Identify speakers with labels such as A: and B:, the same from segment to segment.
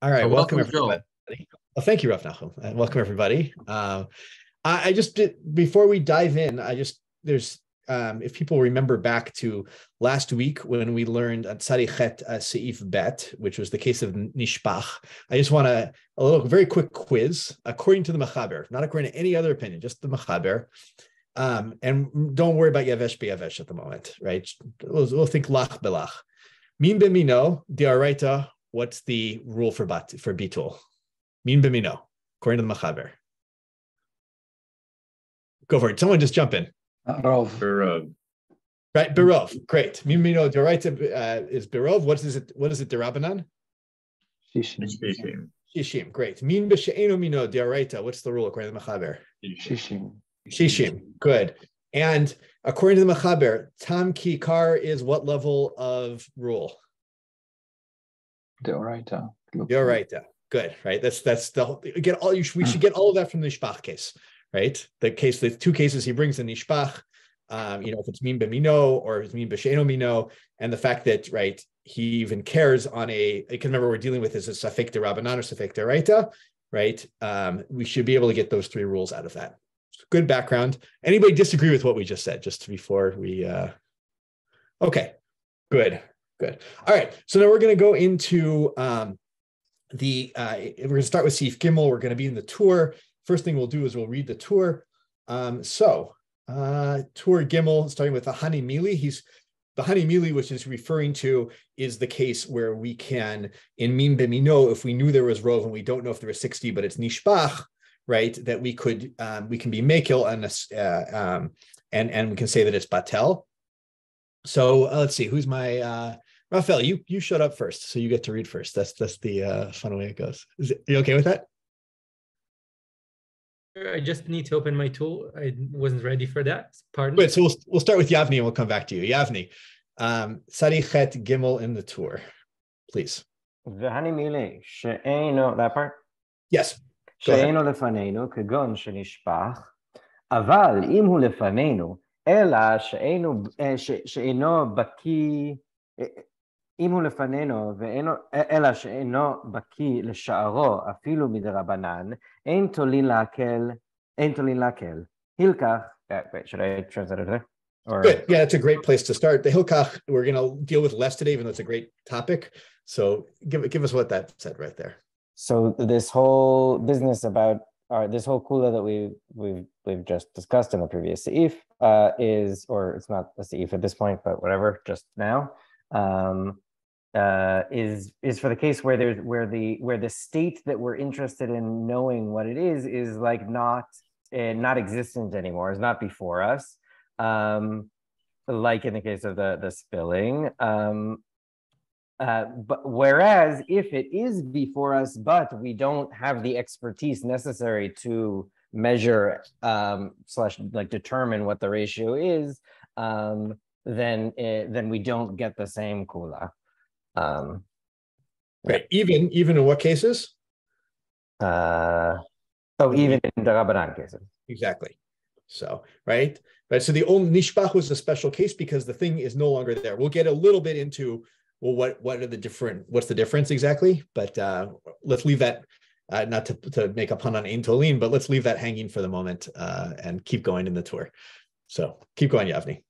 A: All right, welcome
B: Welcome,
A: everybody.
B: Joel.
A: Well, thank you, Rav Nachum, and welcome everybody. I just did, before we dive in, there's if people remember back to last week when we learned at Sarichet Seif Bet, which was the case of Nishpach. I just want a little very quick quiz according to the Mechaber, not according to any other opinion, just the Mechaber. And don't worry about Yavesh Be'Yavesh at the moment, right? We'll think Lach Belach. Min Bemino, Diaraita. What's the rule for bitul? Min b'mino, according to the Machaber. Go for it. Someone just jump in.
C: Berov.
A: Right, berov. Great. Min b'mino d'oraita is berov. What is it? What is it? Derabanan?
C: Shishim.
A: Shishim. Great. Min b'she'eno mino d'oraita. What's the rule according to the Machaber? Shishim. Good. And according to the Machaber, tam ki kar is what level of rule?
D: Deoraita.
A: Good, right? That's the we should get all of that from the Nishpach case, right? The two cases he brings in Nishpach, if it's min b'mino or if it's min b'she'eno mino, and the fact that he even cares on I can remember we're dealing with is a safek derabanan or safek deraita, right? We should be able to get those three rules out of that. Good background. Anybody disagree with what we just said? Just before we, okay, good. All right, so now we're going to go into we're going to start with Seif Gimel. We're going to be in the tour. First thing we'll do is we'll read the tour. Tour Gimel, starting with the Hani Mili. The Hani Mili, which is referring to, is the case where we can, in Min B'mino, if we knew there was Rov and we don't know if there was 60, but it's Nishpach, right, that we can be Mekel and we can say that it's Batel. So let's see, who's my... Raphael, you showed up first, so you get to read first. That's the fun way it goes. You okay with that?
E: I just need to open my tool. I wasn't ready for that. Pardon.
A: Good. So we'll start with Yavni and we'll come back to you. Yavni, Sarichet Gimel in the tour, please.
F: That part?
A: Yes.
F: שאינו לפנינו כגון שנשפך, אבל אם הוא לפנינו, אלא שאינו בקיא, אם הוא לפנינו, אלא שאינו בקיא לשערו, אפילו מדרבנן, אין תולין להקל. הילקח, should I translate it?
A: Good. Yeah, that's a great place to start. The Hilkach, we're going to deal with less today, even though it's a great topic. So give us what that said right there.
F: So this whole business about this whole kula that we've just discussed in the previous seif is, or it's not a seif at this point, but whatever, just now, is for the case where the state that we're interested in knowing what it is like not existent anymore, is not before us, like in the case of the spilling. But whereas if it is before us, but we don't have the expertise necessary to measure / determine what the ratio is, then we don't get the same kula.
A: Right. Even in what cases?
F: Even in the Rabbanan cases.
A: Exactly. So right. So the only Nishpach was a special case because the thing is no longer there. We'll get a little bit into what's the difference exactly? But let's leave that, not to make a pun on Ein Tolin, but let's leave that hanging for the moment and keep going in the tour. So keep going, Yavni.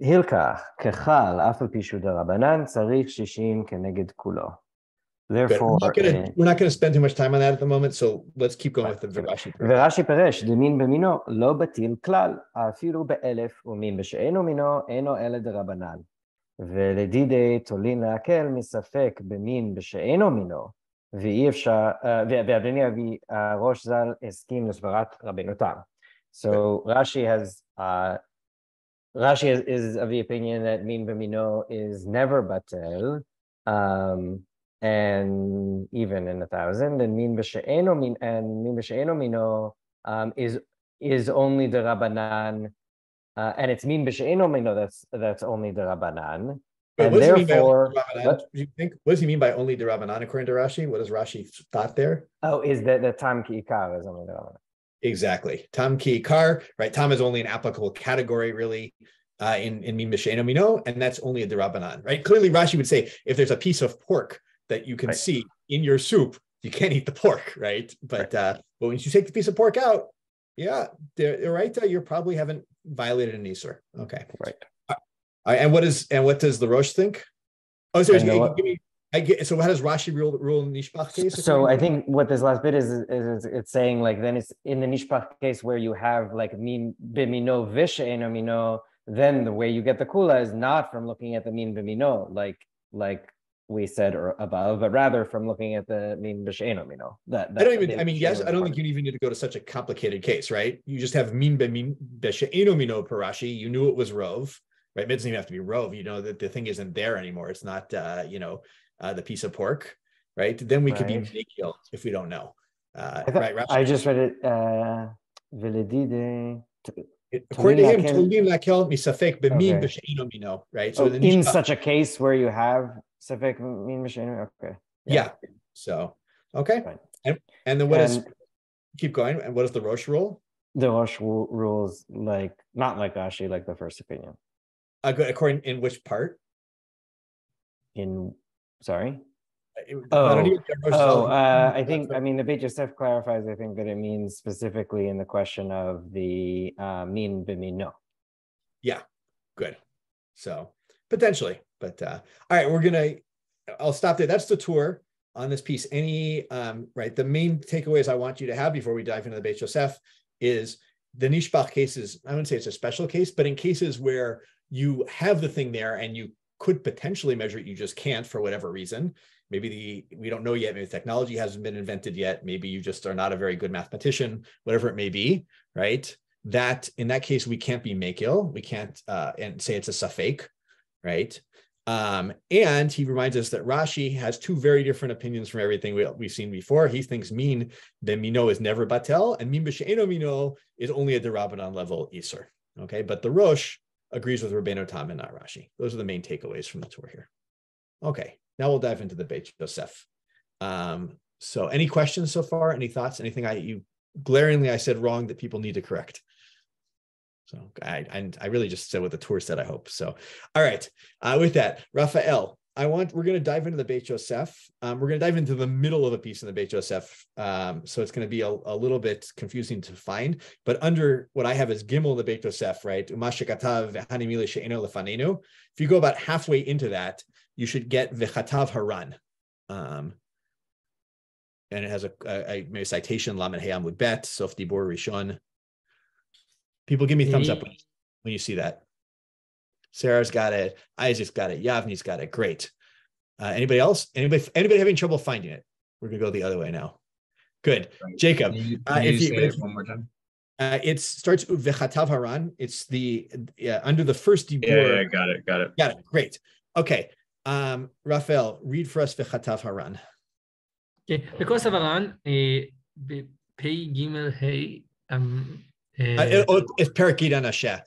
F: הילקח כחל אף על פי שהוא דרבנן צריך 60 כנגד כולו. Therefore,
A: we're not going to spend too much time on that at the moment, so let's keep going with the Rashi.
F: ורש"י פירש, דמין במינו לא בטיל כלל, אפילו באלף, ומין בשאינו מינו, אינו אלא דרבנן. ולדידי תולין להקל מספק במין בשאינו מינו, ואי אפשר, ואדוני אבי ראש ז"ל הסכים לסברת רבנו תם. So Rashi is of the opinion that min b'mino is never batel, and even in 1,000, and min b'she'eno mino is only the Rabbanan, and it's min b'she'eno mino that's only the Rabbanan. And therefore,
A: what does he mean by only the Rabbanan according to Rashi? What does Rashi thought there?
F: Oh, is that the tam ki ikar is only the Rabbanan?
A: Exactly. Tam ki ikar, right? Tam is only an applicable category, really. in min b'she'eno mino, and that's only a derabanan, right? Clearly, Rashi would say if there's a piece of pork that you can see in your soup, you can't eat the pork, right? But once you take the piece of pork out, yeah, they're right. You probably haven't violated an Isur. Okay,
F: right.
A: And what does the Rosh think? Oh, so so how does Rashi rule in the Nishpach case?
F: So I think what this last bit is it's saying like then it's in the Nishpach case where you have like min b'mino v'she'eno mino, then the way you get the kula is not from looking at the min b'mino like we said or above, but rather from looking at the min b'she'eno mino. I
A: don't think you even need to go to such a complicated case, right? You just have min b'she'eno mino per Rashi. You knew it was rov, right? It doesn't even have to be rov. You know that the thing isn't there anymore. It's not, the piece of pork, right? Then we could be makil if we don't know. Right? Rashi.
F: I just read it.
A: According to him, tolim lakel misafek b'min b'she'eno mino, right? So
F: in such a case where you have safek min b'she'eno, okay.
A: Yeah. So okay. Right. And then what is? Keep going. And what is the Rosh rule?
F: The Rosh rules like not like Rashi, like the first opinion.
A: According in which part?
F: Sorry.
A: I
F: think the Beit Yosef clarifies. I think that it means specifically in the question of the min b'mino.
A: Yeah, good. So potentially, but all right, I'll stop there. That's the tour on this piece. The main takeaways I want you to have before we dive into the Beit Yosef is the Nishpach cases. I wouldn't say it's a special case, but in cases where you have the thing there and you could potentially measure it, you just can't for whatever reason. Maybe we don't know yet. Maybe the technology hasn't been invented yet. Maybe you just are not a very good mathematician, whatever it may be, right? That in that case, we can't be makil. We can't and say it's a safek, right? And he reminds us that Rashi has two very different opinions from everything we've seen before. He thinks min b'mino is never batel, and min b'she'eno mino is only a derabanan level Isur. Okay, but the Rosh agrees with Rabbeinu Tam and not Rashi. Those are the main takeaways from the tour here. Okay, now we'll dive into the Beit Yosef. So any questions so far? Any thoughts? Anything I said wrong that people need to correct? So I really just said what the tour said, I hope. So, all right, with that, Raphael, we're going to dive into the Beit Yosef. We're going to dive into the middle of a piece in the Beit Yosef. So it's going to be a little bit confusing to find, but under what I have as Gimel in the Beit Yosef, right? If you go about halfway into that, you should get V'chatav Haran. And it has a citation, Lamed Hey Amud Bet, Sof Dibur Rishon. People give me thumbs up when you see that. Sarah's got it. Isaac's got it. Yavni's got it. Great. Anybody else? Anybody having trouble finding it? We're going to go the other way now. Good. Right. Jacob.
B: Can you say it one more time?
A: It starts with V'chatav Haran. It's under the first Dibur.
B: Yeah, got it.
A: Got it. Great. Okay. Raphael, read for us V'chatav Haran.
E: Okay. V'chatav Haran, Pei Gimel Hey.
A: It's Parakid Anasheh.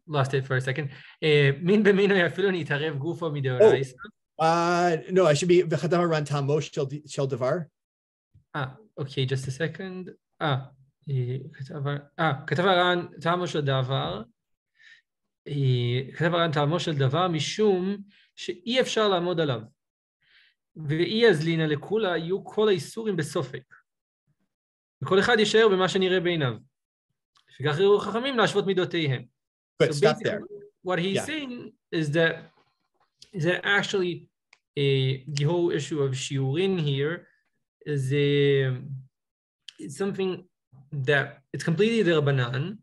E: Lost it for a second. Min b'mino yafilu nitarev gufo mideoraisa.
A: No, I should be V'chatav Haran Tamo Shel Davar.
E: Okay, just a second. כתב הר"ן טעמו של דבר. כתב הר"ן טעמו של דבר משום שאי אפשר לעמוד עליו. ואי הזלינה לכולה יהיו כל האיסורים בסופק. וכל אחד יישאר במה שנראה בעיניו. וכך ראו חכמים להשוות מידותיהם.
A: But stop there.
E: What he's saying is that actually the whole issue of shiurin here is it's something that it's completely the Rabbanan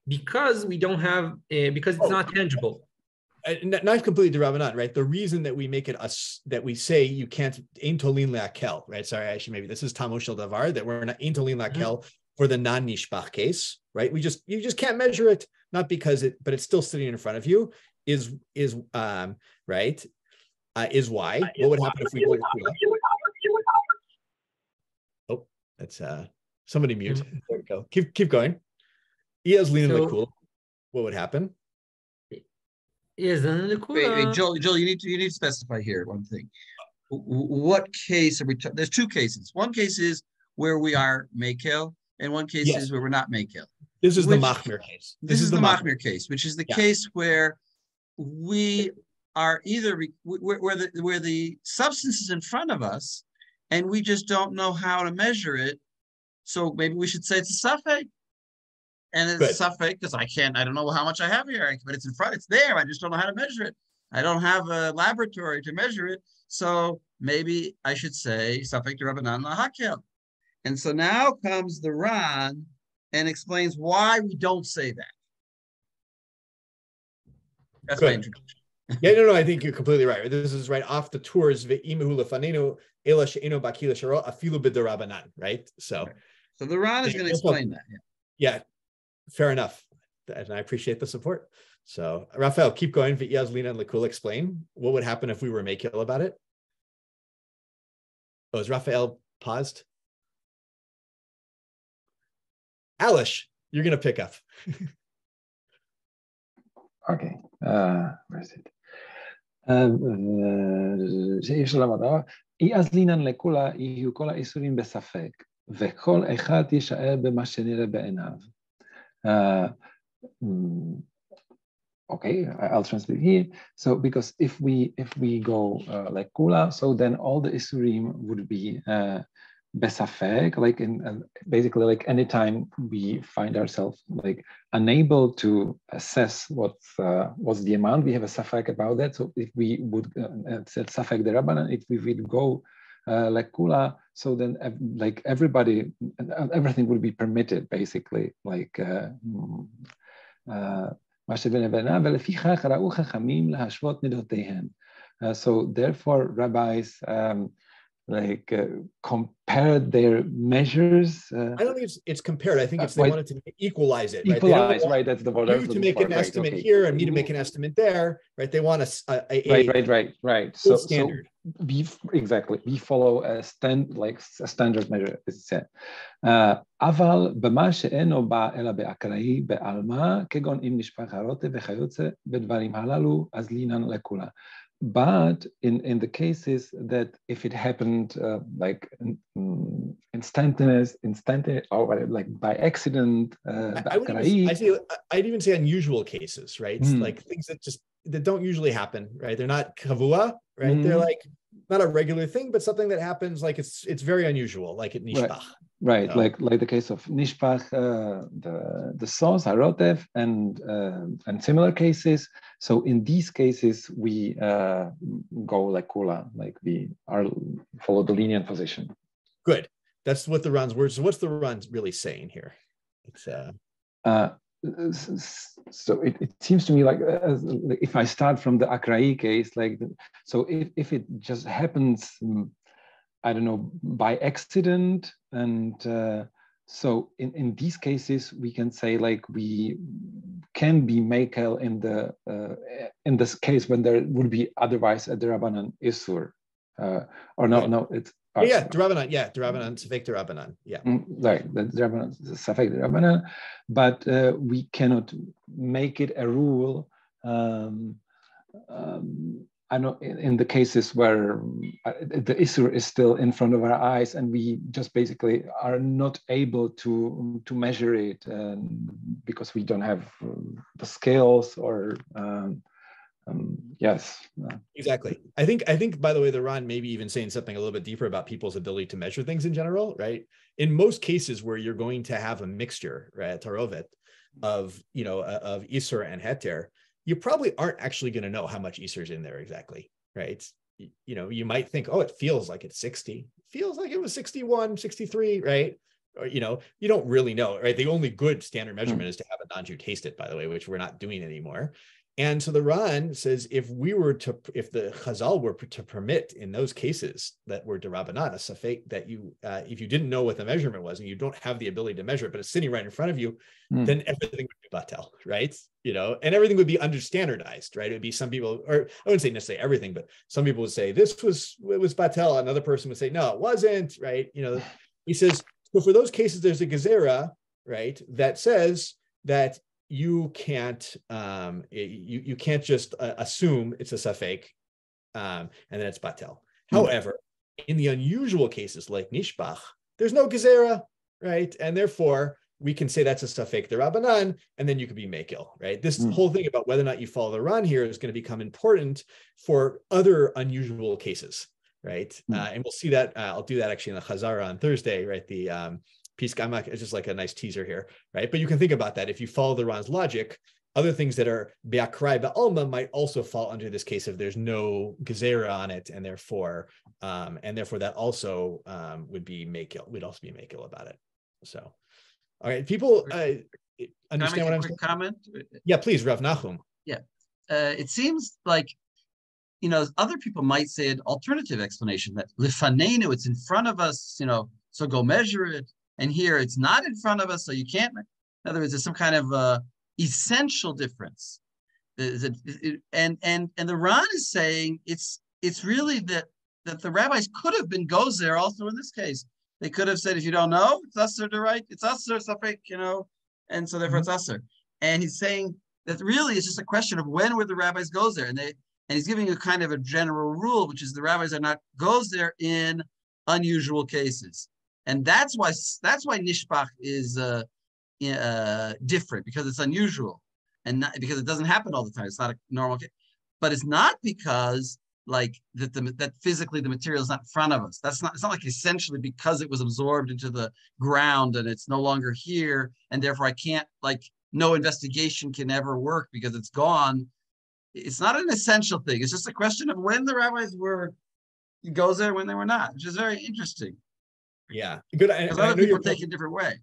E: because we don't have because it's not tangible.
A: Not completely the Rabbanan, right? The reason that we make it that we say you can't ein tolin le'akel, right? Sorry, actually, maybe this is Tamo Shel Davar, that we're not ein tolin le'akel for the non-nishbach case, right? You just can't measure it, not because but it's still sitting in front of you. Is right? Is why? What would happen if we would? Oh, that's somebody mute. There we go. Keep going. Iaz leaning lekul. What would happen?
B: Wait, Joel, you need to specify here one thing. What case are we? There's two cases. One case is where we are mekel, and one case is where we're not mekel.
A: This is the
B: which-
A: Machmir case.
B: This is the Machmir case, which is the case where we are either where the substance is in front of us, and we just don't know how to measure it. So maybe we should say it's a suffix, and it's a suffix because I don't know how much I have here, but it's in front, it's there. I just don't know how to measure it. I don't have a laboratory to measure it, so maybe I should say suffix de Rabbanan lahakel. And so now comes the Ran and explains why we don't say that. That's my introduction.
A: No, I think you're completely right. This is right off the tours, ve'imehu lefanenu ela she'eno baki l'sharo afilu b'derabanan, right? So
B: the Ran is going to explain that.
A: Yeah, fair enough. And I appreciate the support. So Raphael, keep going. V'iyaz lina and lekul explain. What would happen if we were makil about it? Oh, is Raphael paused? Alish, you're going to pick up.
C: Okay, where is it? שיש לה מטרה, אי אז לינן לכולה יהיו כל האיסורים בספק, וכל אחד יישאר במה שנראה בעיניו. Okay, I'll translate here. So because if we go like kula, so then all the isurim would be besafek, like in basically like anytime we find ourselves like unable to assess what's the amount, we have a safek about that. So if we would set safek the Rabbanan, if we would go like kula, so then like everything would be permitted basically, like so therefore rabbis compared their measures.
A: I don't think it's compared. I think it's they wanted to equalize it.
C: Equalize, right? That's the word.
A: You to make an estimate here and me to make an estimate there, right? They want
C: a right. So
A: standard.
C: We follow a standard measure, as it said. אבל במה שאינו בא אלא באקראי בעלמא, כגון אם נשפך הרוטב וכיוצא בדברים הללו, אז לינן לכולה. But in the cases that if it happened like instantaneous or like by accident,
A: I'd even say unusual cases, right? Like things that don't usually happen, right? They're not kavua, right? They're like not a regular thing, but something that happens like it's very unusual, like at nishpach.
C: Right, so, like the case of nishpach, the sauce, harotev, and similar cases. So in these cases, we go like kula, like we follow the lenient position.
A: Good. That's what the Ran's words. So what's the Ran really saying here? It's
C: so it seems to me like if I start from the Akrai case, like so if it just happens, I don't know, by accident, and so in these cases we can say like we can be makel in this case when there would be otherwise a derabanan isur, or no, no, it's
A: derabanan, safek derabanan,
C: right, the derabanan, safek derabanan, but we cannot make it a rule. I know in the cases where the isur is still in front of our eyes and we just basically are not able to measure it because we don't have the scales or yes.
A: Exactly. I think by the way, the Ran maybe even saying something a little bit deeper about people's ability to measure things in general, right? In most cases where you're going to have a mixture, right, tarovet, of isur and heter, you probably aren't actually going to know how much Easter's in there exactly, right? You might think, oh, it feels like it's 60. Feels like it was 61, 63, right? Or, you don't really know, right? The only good standard measurement is to have a non-Jew taste it, by the way, which we're not doing anymore. And so the Ran says, if the Chazal were to permit in those cases that were derabanan, a safek, that if you didn't know what the measurement was and you don't have the ability to measure it, but it's sitting right in front of you, then everything would be batel, right? And everything would be under-standardized, right? It would be some people, or I wouldn't say necessarily everything, but some people would say it was batel. Another person would say, no, it wasn't, right? He says, so for those cases, there's a gezerah, right, that says that you can't you can't just assume it's a safek and then it's batel. However, in the unusual cases like nishbach, there's no gezerah, right? And therefore we can say that's a safek derabanan, and then you could be mekil, right? This whole thing about whether or not you follow the Ran here is going to become important for other unusual cases, right? And we'll see that. I'll do that actually in the Chazara on Thursday, right? The Piskamak is just like a nice teaser here, right? But you can think about that. If you follow the Ran's logic, other things that are be'akrai ba'alma might also fall under this case if there's no gezerah on it, and therefore that also would be mekil. We'd also be mekil about it. So, all right, people understand what I'm saying?
B: Comment?
A: Yeah, please, Rav Nachum.
B: Yeah, it seems like, other people might say an alternative explanation that lifanenu, it's in front of us, so go measure it. And here it's not in front of us, so you can't. In other words, there's some kind of essential difference. And the Ran is saying it's really that the rabbis could have been gozer also in this case. They could have said, if you don't know, it's usher to write, it's usher, safek, and so therefore it's usher. And he's saying that really it's just a question of when were the rabbis gozer, and he's giving a kind of a general rule, which is the rabbis are not gozer in unusual cases. And that's why nishpach is different, because it's unusual, and not because it doesn't happen all the time. It's not a normal case, but it's not because that physically the material is not in front of us. It's not like essentially because it was absorbed into the ground and it's no longer here, and therefore I can't, no investigation can ever work because it's gone. It's not an essential thing. It's just a question of when the rabbis were gozer, when they were not, which is very interesting.
A: Yeah, good.
B: Because other people take it a different way.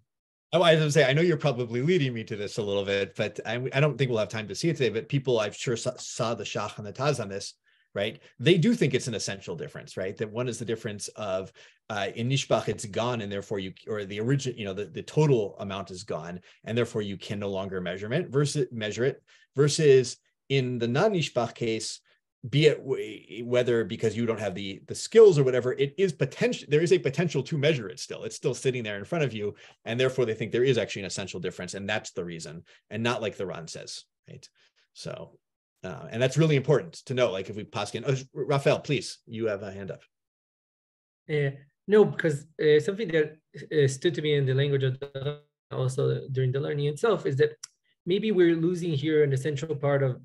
A: Oh, I was going to say, I know you're probably leading me to this a little bit, but I don't think we'll have time to see it today. But people, I'm sure, saw the Shach and the Taz on this, right? They do think it's an essential difference, right? That one is the difference of in Nishbach it's gone, and therefore the original, the total amount is gone, and therefore you can no longer measure it. Versus in the non-Nishbach case, be it whether because you don't have the skills or whatever, there is a potential to measure it still. It's still sitting there in front of you, and therefore they think there is actually an essential difference, and that's the reason, and not like the Ran says, right? So, and that's really important to know. Like if we paskin, Raphael, please, you have a hand up.
E: No, because something that stood to me in the language of also during the learning itself is that maybe we're losing here an essential part of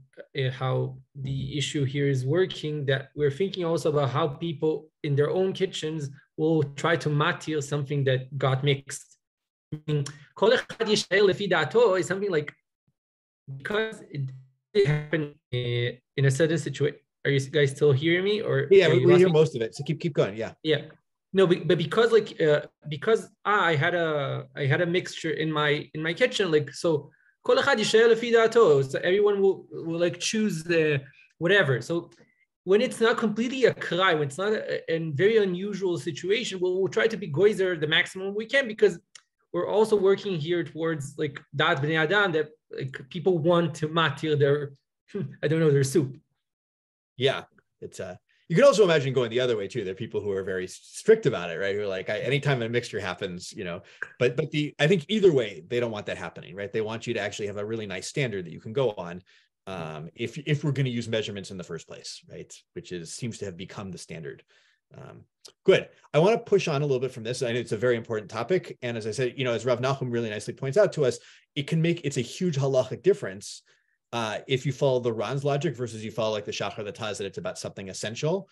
E: how the issue here is working, that we're thinking also about how people in their own kitchens will try to matir something that got mixed. I mean, is something like, because it happened in a certain situation. Are you guys still hearing me? Or
A: yeah, we hear most of it. So keep going. Yeah.
E: Yeah. No, but because because I had a mixture in my kitchen, so. So everyone will choose the whatever. So when it's not completely a krai, when it's not a very unusual situation, we'll try to be goizer the maximum we can, because we're also working here towards dat b'nei adam, that people want to matir their their soup.
A: Yeah, it's you can also imagine going the other way too. There are people who are very strict about it, right? Who are like, anytime a mixture happens, but I think either way, they don't want that happening, right? They want you to actually have a really nice standard that you can go on, if we're going to use measurements in the first place, right? Which seems to have become the standard. Good. I want to push on a little bit from this. I know it's a very important topic. And as I said, as Rav Nachum really nicely points out to us, it's a huge halachic difference if you follow the Ran's logic versus you follow the Shachar, the Taz, that it's about something essential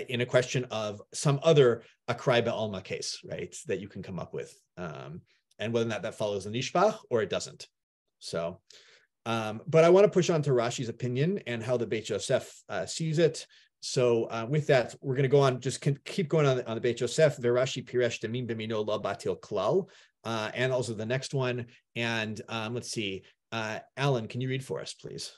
A: in a question of some other akrai be'alma case, right, that you can come up with, and whether or not that follows the nishpach or it doesn't. So, but I want to push on to Rashi's opinion and how the Beit Yosef sees it. So with that, we're going to go on, just keep going on the Beit Yosef, Verashi Piresh Demin B'mino La Batil Klal, and also the next one. And let's see. Alan, can you read for us, please?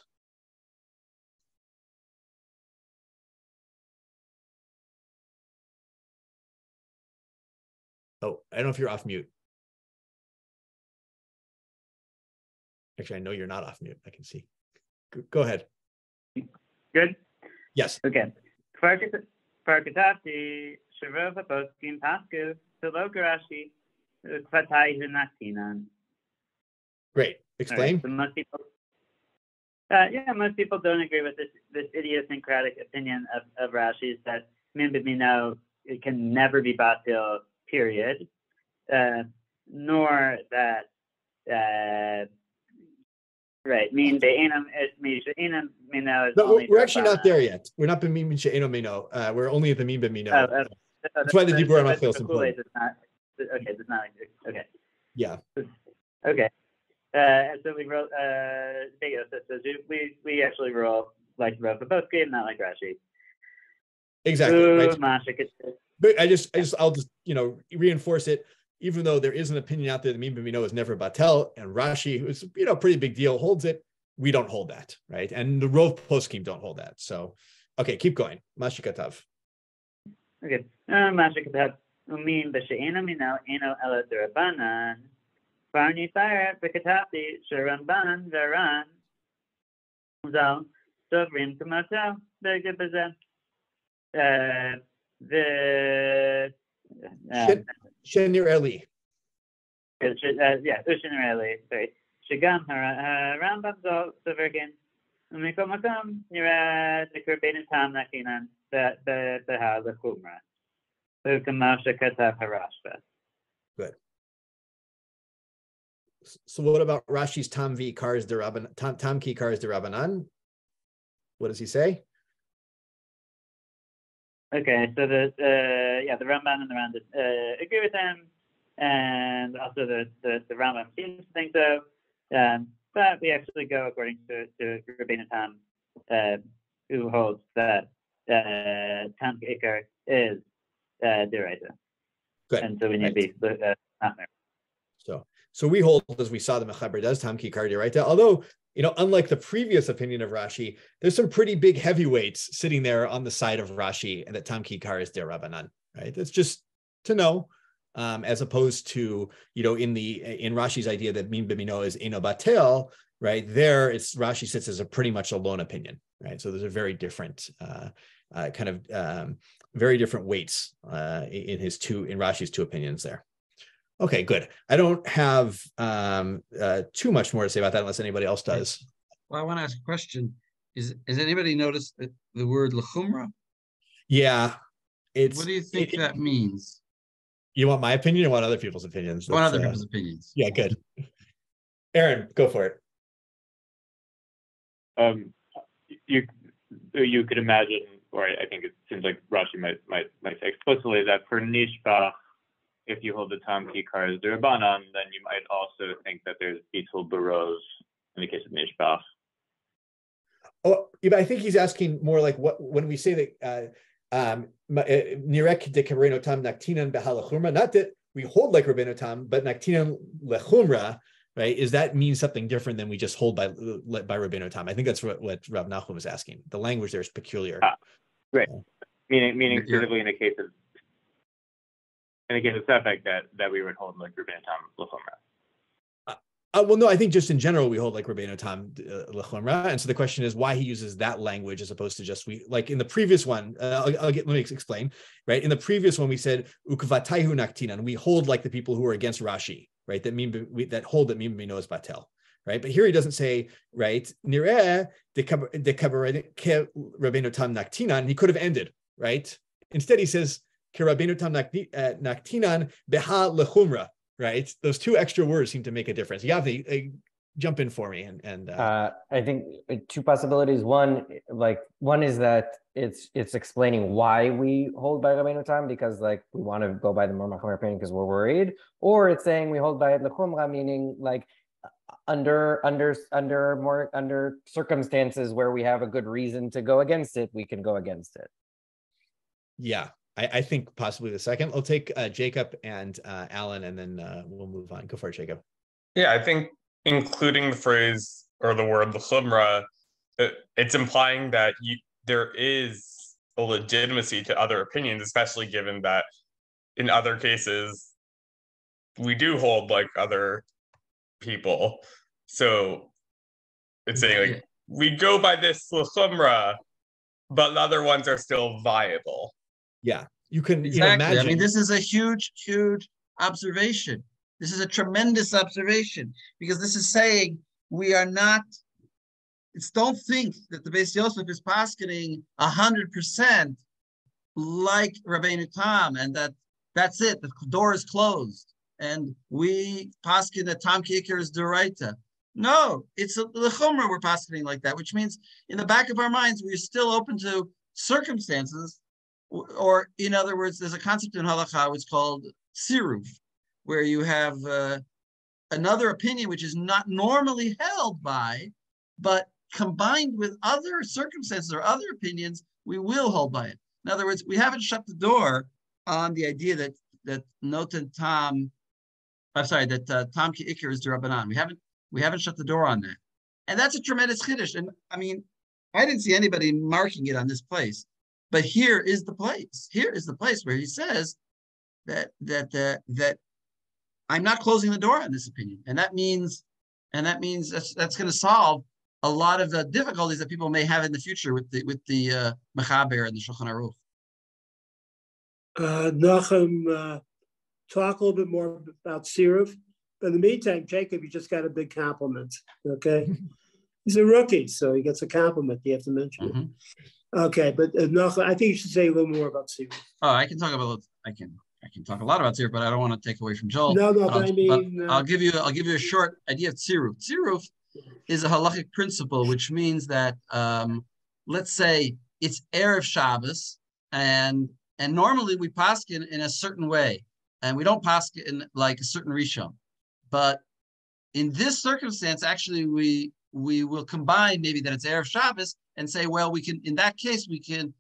A: Oh, I don't know if you're off mute. Actually, I know you're not off mute. I can see. Go ahead.
D: Good?
A: Yes.
D: Okay. Farkatati, Shavova Poskin, Pasku, Silogarashi, Kvatai Hunatinan.
A: Great. Explain.
D: Right, so most people don't agree with this idiosyncratic opinion of Rashi's that min b'mino, it can never be batil, period, nor that right. Mean be'enam she'enam mino is
A: No,
D: only
A: we're actually not
D: Rabbanan.
A: there yet. We're not b'min she'eno mino. We're only at the min b'mino. That's why the
D: but
A: dibur
D: but
A: machil is important.
D: it's not. Okay, it's not. Okay.
A: Yeah.
D: Okay. So we wrote. So we actually wrote like Rabbi, not like Rashi.
A: Exactly.
D: Ooh,
A: Right.
D: Masha,
A: But I'll just reinforce it. Even though there is an opinion out there that min b'mino is never batel, and Rashi, who's pretty big deal, holds it. We don't hold that, right? And the Rov poskim don't hold that. So, okay, keep going. Mashikatav.
D: Okay. Mashikatav. Umin b'she'ena mino eno ela d'Rabbanan. Barni fire b'katati she'Ramban v'Ran. Zal sovrim k'matel b'ged b'zeh. The
A: Shenir Eli.
D: Ushinir Eli. Sorry. Shagam Rambam Soverkin. Umiko Makam, Nira, the Kurbain Tam Nakinan, the Ha, the Kumra. Ukamasha Katav Harashba.
A: Good. So what about Rashi's Tam V Kars de Rabbanan? Tam Ki Kars de Rabbanan? What does he say?
D: Okay, so the Ramban and the Rambam agree with him, and also the Rambam seems to think so. But we actually go according to Rabbeinu Tam, who holds that Tam Ikar is Deraita.
A: Good.
D: And so we need to be not there.
A: So we hold, as we saw, the Mechaber does Tam Kikar Deraita. Although, unlike the previous opinion of Rashi, there's some pretty big heavyweights sitting there on the side of Rashi, and that Tam Kikar is Der Rabbanan. Right? That's just to know. As opposed to, in Rashi's idea that min b'mino is eno batel, right? There, it's Rashi sits as a pretty much a lone opinion, right? So there's a very different very different weights in Rashi's two opinions there. Okay, good. I don't have too much more to say about that unless anybody else does.
B: Well, I want to ask a question. Has anybody noticed the word lechumra?
A: Yeah,
B: what do you think that means?
A: You want my opinion or want other people's opinions?
B: I want other people's opinions.
A: Yeah, good. Aaron, go for it.
G: You could imagine, or I think it seems like Rashi might say explicitly that for Nishbach, if you hold the Tam Kikar as the Rabbanan, then you might also think that there's Bitul Baroz in the case of Nishbach.
A: Oh, I think he's asking more like when we say that Nirek de Rabbeinu Tam Naktinan Behalachumra, not that we hold like Rabbeinu Tam, but Naktinan Lechumra, right? Is that mean something different than we just hold by Rabbeinu Tam? I think that's what Rav Nachum was asking. The language there is peculiar.
G: Right. Meaning specifically in the case of Sefek that we would hold like Rabbeinu Tam Lechumra.
A: Well, no, I think just in general, we hold like Rabbeinu Tam Lechumra. And so the question is why he uses that language as opposed to just like in the previous one, let me explain, right? In the previous one, we said, Ukvataihu Naktinan, we hold like the people who are against Rashi, right? That hold that min b'mino is batel, right? But here he doesn't say, right? Nireh de Rabbeinu Tam Naktinan, he could have ended, right? Instead, he says, Ke Rabbeinu Tam Naktinan beha lechumra. Right, those two extra words seem to make a difference. Yavni, jump in for me, and
F: I think two possibilities. One is that it's explaining why we hold by Rabbeinu Tam, because like we want to go by the more machmir opinion because we're worried, or it's saying we hold by it lechumra, meaning like under circumstances where we have a good reason to go against it, we can go against it.
A: Yeah. I think possibly the second. I'll take Jacob and Alan, and then we'll move on. Go for it, Jacob.
H: Yeah, I think including the phrase or the word l'chumra, it's implying that there is a legitimacy to other opinions, especially given that in other cases we do hold like other people. So it's saying like we go by this l'chumra, but the other ones are still viable.
A: Yeah, you can
B: exactly.
A: Imagine.
B: I mean, this is a huge observation. This is a tremendous observation because this is saying we are not. Don't think that the Beis Yosef is paskening 100% like Rabbeinu Tam, and that's it. The door is closed. and we paskin that Tam Kikar is Deraita. No, it's the Chumrah we're paskening like that, which means in the back of our minds, we're still open to circumstances, or in other words, there's a concept in halakha which is called siruv, where you have another opinion which is not normally held by, but combined with other circumstances or other opinions, we will hold by it. In other words, we haven't shut the door on the idea that noten tam, I'm sorry, that tam ki ikir is d'Rabbanan. We haven't shut the door on that, and that's a tremendous chiddush. And I mean, I didn't see anybody marking it on this place, but here is the place. Here is the place where he says that I'm not closing the door on this opinion, and that means that's going to solve a lot of the difficulties that people may have in the future with the Mechaber and the Shulchan Aruch.
I: Nachum, talk a little bit more about Siruv. But in the meantime, Jacob, you just got a big compliment. Okay, he's a rookie, so he gets a compliment. You have to mention it. Okay, but Nachum, I think you should say a little more about Siruv.
B: Oh, I can talk talk a lot about Siruv, but I don't want to take away from Joel.
I: No, but I mean,
B: I'll give you a short idea of Siruv. Siruv is a halachic principle, which means that let's say it's Erev Shabbos, and normally we paskin in a certain way, and we don't paskin in like a certain rishon. But in this circumstance, actually, we will combine maybe that it's Erev Shabbos and say, well, we can, in that case, we can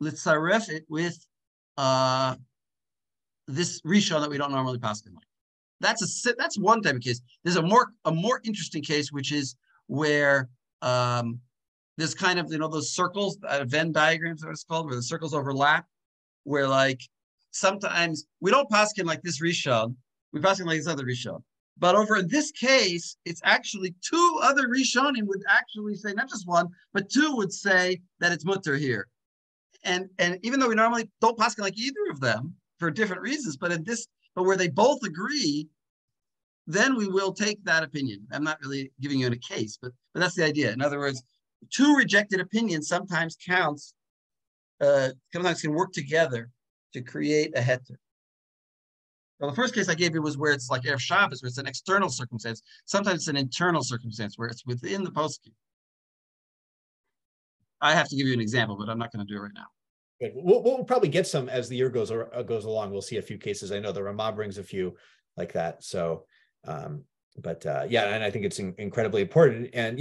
B: litzaref it with this rishon that we don't normally paskin like. That's one type of case. There's a more interesting case, which is where there's kind of, those circles, Venn diagrams, what it's called, where the circles overlap, where like sometimes we don't paskin like this rishon, we paskin like this other rishon. But over in this case, it's actually two other rishonim would actually say, not just one, but two would say that it's mutter here. And even though we normally don't paskin like either of them for different reasons, but where they both agree, then we will take that opinion. I'm not really giving you a case, but that's the idea. In other words, two rejected opinions sometimes can work together to create a heter. Well, the first case I gave you was where it's like Erev Shabbos, where it's an external circumstance. Sometimes it's an internal circumstance where it's within the poskim. I have to give you an example, but I'm not going to do it right now.
A: Good. We'll probably get some as the year goes along. We'll see a few cases. I know the Ramah brings a few like that. So, yeah, and I think it's incredibly important. And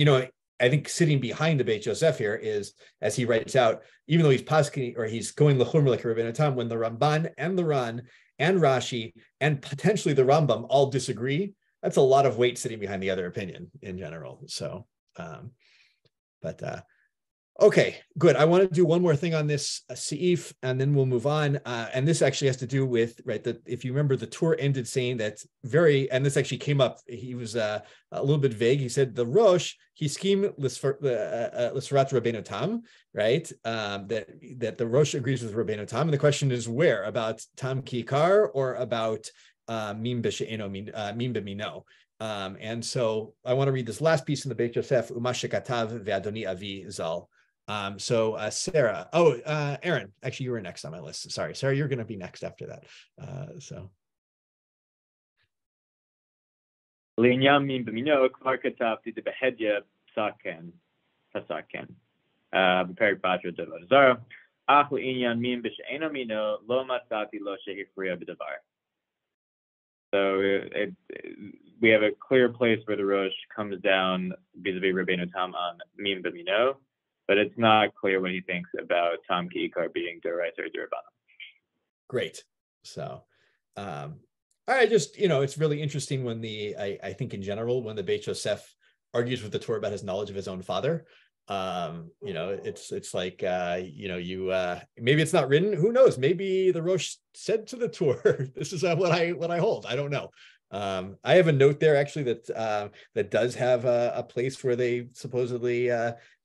A: I think sitting behind the Beit Yosef here is, as he writes out, even though he's pasking or he's going l'chumra like Rabbeinu Tam, when the Ramban and the Ran and Rashi and potentially the Rambam all disagree, that's a lot of weight sitting behind the other opinion in general. So, okay, good. I want to do one more thing on this Seif, and then we'll move on. And this actually has to do with, right, that if you remember, the Tur ended saying that and this actually came up, he was a little bit vague. He said, the Rosh, he schemed l'sfarat Rabbeinu Tam, right? That the Rosh agrees with Rabbeinu Tam. And the question is where? About Tam Kikar or about Mim B'mino? And so I want to read this last piece in the Beit Yosef, Uma shekatav ve'adoni avi zal. Sarah, Aaron, actually you were next on my list. Sorry, Sarah, you're going to be next after that.
G: לעניין מין במינו, כבר כתבתי בהדיה פסקן, בפרק בתרא דבר זרה, אך לעניין מין בשאינו מינו, לא מצאתי לו שהפריע בדבר. So we have a clear place where the Rosh comes down vis-a-vis Rabbeinu Tam on Mim B'mino, but it's not clear what he thinks about Tam Ki'ikar being D'oraisa or D'Rabbanan.
A: Great. So, I just, it's really interesting when I think in general, when the Beit Yosef argues with the Torah about his knowledge of his own father, it's like, maybe it's not written, who knows? Maybe the Rosh said to the Torah, this is what I hold. I don't know. I have a note there actually that does have a place where they supposedly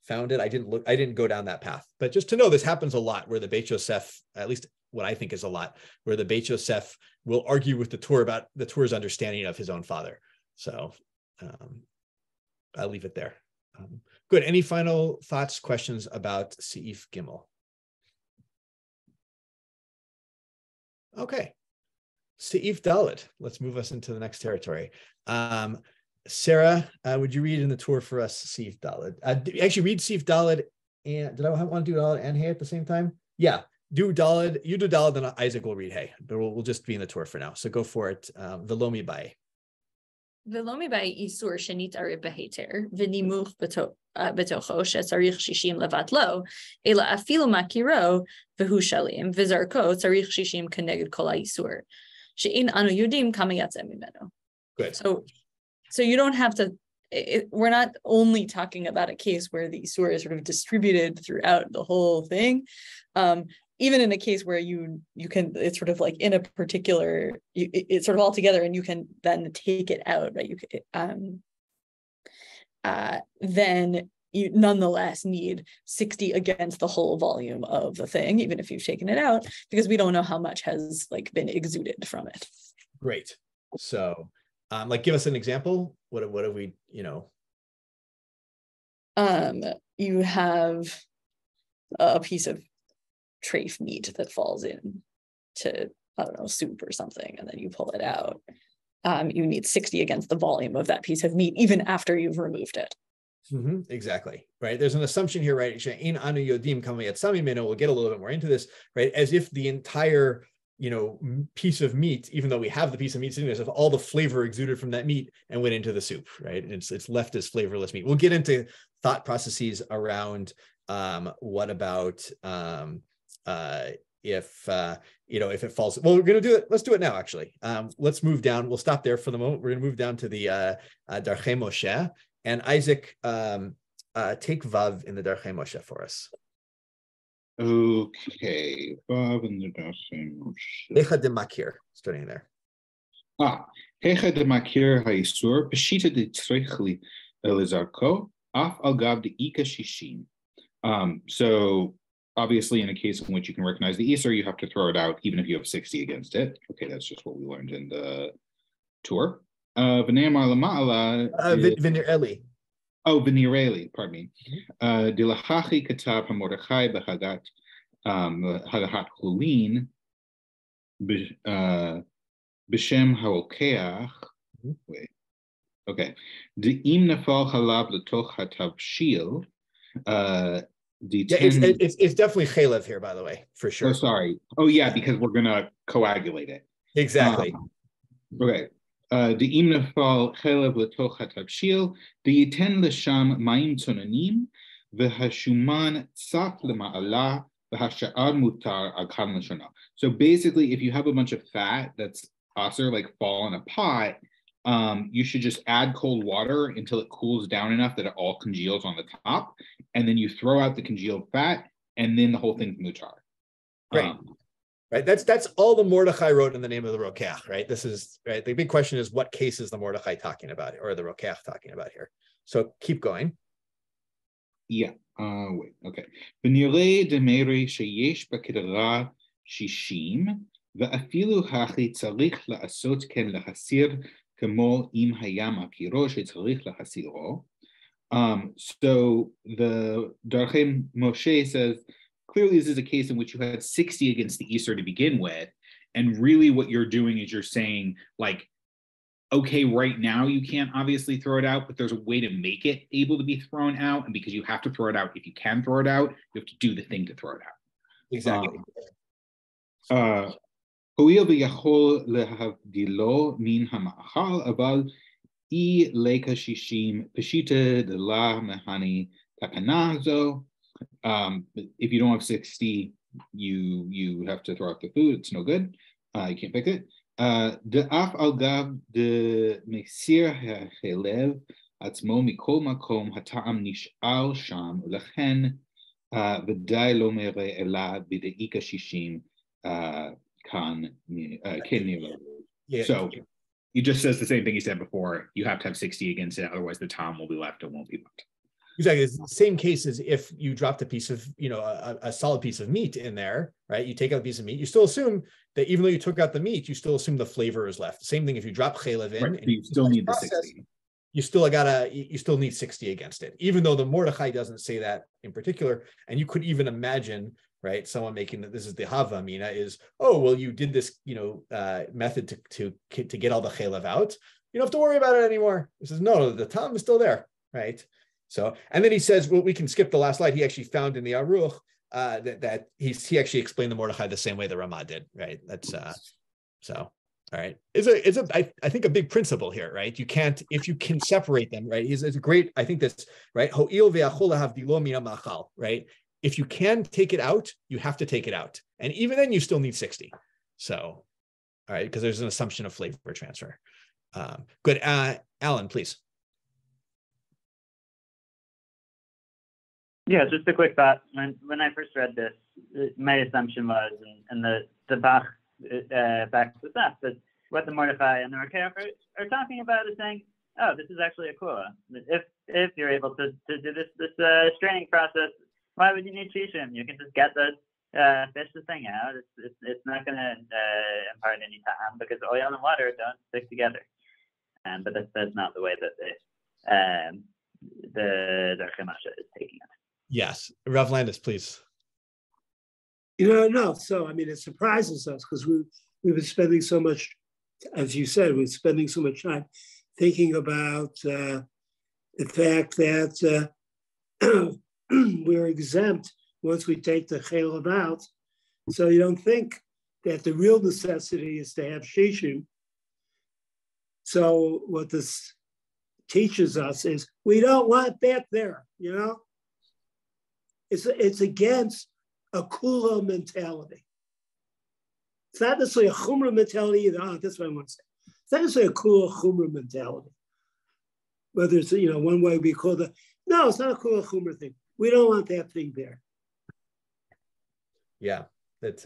A: found it. I didn't go down that path, but just to know this happens a lot where the Beit Yosef, at least what I think is a lot, where the Beit Yosef will argue with the Torah about the Torah's understanding of his own father. So I'll leave it there. Good. Any final thoughts, questions about Seif Gimel? Okay. Seif Dalet. Let's move us into the next territory. Sarah, would you read in the tour for us Seif Dalet? Actually, read Seif Dalet. And did I want to do Dalet and Hey at the same time? Yeah, do Dalet. You do Dalet, then Isaac will read Hey. But we'll just be in the tour for now. So go for it. Velomi Bai.
J: Velomi Bai Isur Shenit Arib Beheter V'nimuch Betocho Shetzarich Shishim Levatlo Ela Afilu Makiro V'hu Shalim V'Zarko Tzarich Shishim Keneged Kol HaIsur She'in Anu Yudim Kama Yatzeh Mimeno.
A: Good.
J: So you don't have to. We're not only talking about a case where the Isur is sort of distributed throughout the whole thing. Even in a case where you can, it's sort of like in a particular, it's sort of all together, and you can then take it out, right? You then you nonetheless need 60 against the whole volume of the thing, even if you've taken it out, because we don't know how much has like been exuded from it.
A: Great. So, give us an example. What have we,
J: You have a piece of trafe meat that falls in to, I don't know, soup or something, and then you pull it out. You need 60 against the volume of that piece of meat, even after you've removed it.
A: Mm-hmm, exactly, right? There's an assumption here, right? She'ein anu yodim kama yatzeh mimeno. We'll get a little bit more into this, right? As if the entire, piece of meat, even though we have the piece of meat sitting there, as if all the flavor exuded from that meat and went into the soup, right? It's left as flavorless meat. We'll get into thought processes around what about if it falls. Well, we're going to do it. Let's do it now, actually. Let's move down. We'll stop there for the moment. We're going to move down to the Darchei Moshe. And Isaac, take Vav in the Darchei Moshe for us.
K: Okay, Vav in the Darchei Moshe.
A: Hecha de Makir, starting there.
K: Hecha de Makir ha'isur, Peshita de Tzrichli elizarko, af al gav de ika shishim. So obviously, in a case in which you can recognize the Isur, you have to throw it out, even if you have 60 against it. Okay, that's just what we learned in the tour.
A: Vinireli.
K: Oh, Vinireli, pardon me. Dilachachi katav hamordechai b'hagat hagahat hulin b'shem haokeach. Wait. Okay. De'im nafal halav l'toch hatavshil.
A: It's definitely chalev here, by the way, for sure.
K: Oh, sorry. Oh, yeah, because we're going to coagulate it.
A: Exactly.
K: Okay. De'im nafal chalev l'toch hatavshil, de'yiten l'sham mayim tzonanim, v'hashuman tzaf l'ma'ala, v'hasha'ad mutar al kam l'shana. So basically, if you have a bunch of fat that's aser, like fall in a pot, you should just add cold water until it cools down enough that it all congeals on the top, and then you throw out the congealed fat, and then the whole thing's mutar.
A: Right. Right. That's all the Mordechai wrote in the name of the Rokeach, right? This is right. The big question is, what case is the Mordechai talking about, or the Rokeach talking about here? So keep going.
K: Yeah. Wait. Okay. V'nirei demeri sheyesh b'kedera shishim ve'afilu hachi tzarich la'asot ken lahasir kemo im hayam akiro shetzarich lahasiro. So the Darchei Moshe says, clearly this is a case in which you had 60 against the Isur to begin with. And really what you're doing is you're saying, like, okay, right now you can't obviously throw it out, but there's a way to make it able to be thrown out. And because you have to throw it out, if you can throw it out, you have to do the thing to throw it out.
A: Exactly.
K: Ho'il v'yachol lehavdilo min hama'achal aval I leka shishim peshita de la mehani takanazo. If you don't have 60, you have to throw out the food. It's no good. You can't pick it. De af al gav de mesir ha'chelev atzmo mikol makom hata'am nish'al sham lechen v'dai lo mere ela b'de'ika shishim kan keniro. So he just says the same thing he said before. You have to have 60 against it, otherwise the tom will be left and won't be left.
A: Exactly. It's the same case as if you dropped a piece of, a solid piece of meat in there, right? You take out a piece of meat, you still assume that even though you took out the meat, you still assume the flavor is left. Same thing if you drop chalev in,
K: right, you still need the 60.
A: You still need 60 against it, even though the Mordechai doesn't say that in particular. And you could even imagine, right? Someone making that this is the Hava Mina is, oh, well, you did this, method to get all the chaylev out. You don't have to worry about it anymore. He says, no, the tam is still there, right? So, and then he says, well, we can skip the last slide. He actually found in the Aruch that he actually explained the Mordechai the same way the Ramah did, right? That's so. All right, I think a big principle here, right? You can't, if you can separate them, right? It's a great, I think that's right. Right? If you can take it out, you have to take it out, and even then, you still need 60. So, all right, because there's an assumption of flavor transfer. Good, Alan, please.
D: Yeah, just a quick thought. When I first read this, my assumption was, and the Bach backs this up, that what the Mordechai and the Rakeh are talking about is saying, oh, this is actually a kula. If you're able to do this straining process, why would you need shishim? You can just get fish the thing out. It's not going to impart any time because oil and water don't stick together. But that's not the way that the Darchei Moshe is taking it.
A: Yes, Rav Landis, please.
I: No. So, I mean, it surprises us because we've been spending so much, as you said, we're spending so much time thinking about the fact that we're exempt once we take the chaylev out. So you don't think that the real necessity is to have shishim. So what this teaches us is we don't want that there, It's against a kula mentality. It's not necessarily a chumrah mentality either. Oh, that's what I want to say. It's not necessarily a kula chumrah mentality. Whether it's, one way we call no, it's not a kula chumrah thing. We don't want that thing there.
A: Yeah, that's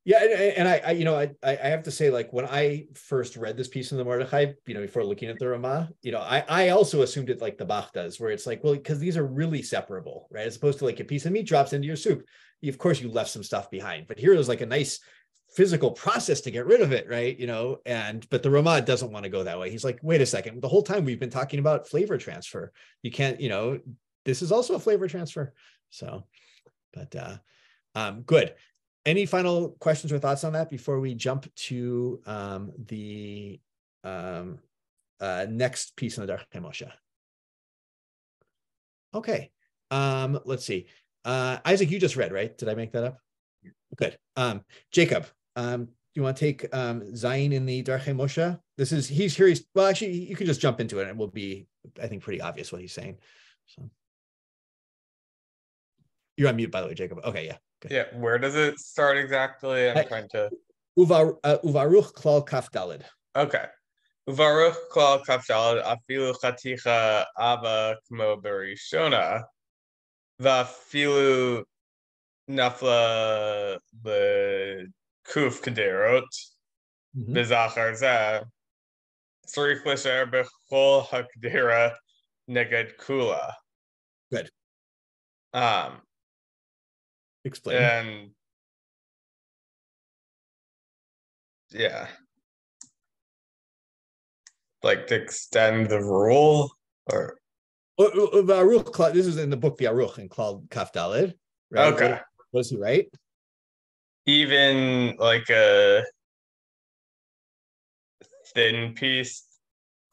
A: yeah, and I have to say, like, when I first read this piece in the Mordechai, before looking at the Ramah, I also assumed it like the Bach does, where it's like, well, because these are really separable, right? As opposed to like a piece of meat drops into your soup. Of course, you left some stuff behind, but here there's like a nice physical process to get rid of it, right? But the Ramah doesn't want to go that way. He's like, wait a second, the whole time we've been talking about flavor transfer. You can't, this is also a flavor transfer. So, but good. Any final questions or thoughts on that before we jump to the next piece in the Darchei Moshe? Okay, let's see. Isaac, you just read, right? Did I make that up? Good. Jacob, you want to take Zayin in the Darchei Moshe? He's here. Well, actually, you can just jump into it, and it will be, I think, pretty obvious what he's saying. So, you're on mute, by the way, Jacob. Okay, yeah. Good.
H: Yeah, where does it start exactly? I'm trying to.
A: Uvaruch klal kaf daled.
H: Okay. Uvaruch klal kaf daled afilu chaticha ava kmo berishona vafilu nafla the kuf kederot bezachar zeh tzarich l'sher bechol hakdera neged kula.
A: Good. Explain.
H: And yeah, like to extend the rule, or
A: this is in the book the Aruch in Klal Kaf Daled, right?
H: Okay.
A: What is he right?
H: Even like a thin piece,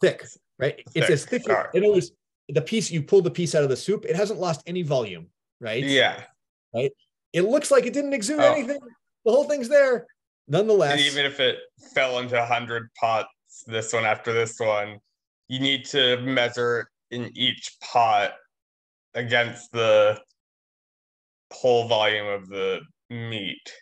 A: thick, right? It's as thick. In other words, the piece you pull the piece out of the soup, it hasn't lost any volume, right?
H: Yeah.
A: Right. It looks like it didn't exude anything. The whole thing's there. Nonetheless,
H: and even if it fell into 100 pots, this one after this one, you need to measure in each pot against the whole volume of the meat.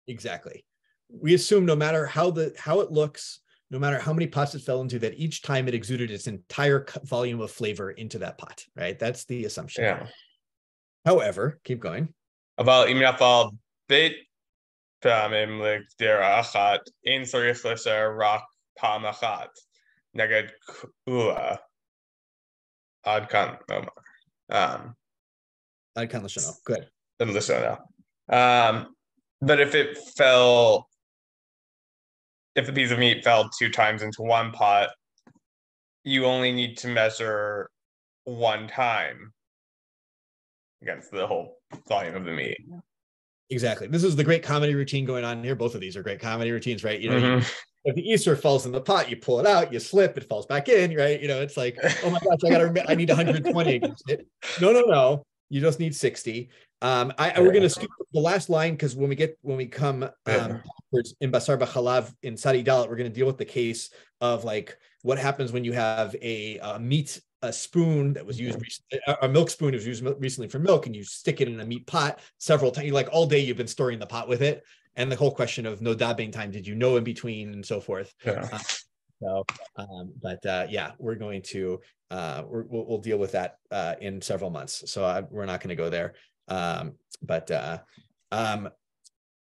A: Exactly. We assume no matter how it looks, no matter how many pots it fell into, that each time it exuded its entire volume of flavor into that pot, right? That's the assumption.
H: Yeah.
A: However, keep going.
H: אבל אם נפל בית פעמים לגדרה אחת, אין צריך להישאר רק פעם אחת נגד כולה. עד כאן נאמר.
A: עד כאן לשונו. Good.
H: לשונו. But if the piece of meat fell 2 times into one pot, you only need to measure 1 time against the whole volume of the meat.
A: Exactly. This is the great comedy routine going on here. Both of these are great comedy routines, right? You know, if the Easter falls in the pot, you pull it out, you slip, it falls back in, right? You know, it's like, oh my gosh, I need 120 against it. No. You just need 60. We're going to skip the last line because when we come backwards in Basar B'Chalav in Sadi Dalet, we're going to deal with the case of like what happens when you have a spoon that was used recently, a milk spoon was used recently for milk, and you stick it in a meat pot several times. Like all day, you've been storing the pot with it, and the whole question of no dabbing time, did you know in between, and so forth.
H: Yeah.
A: We're going to we'll deal with that in several months. So we're not going to go there.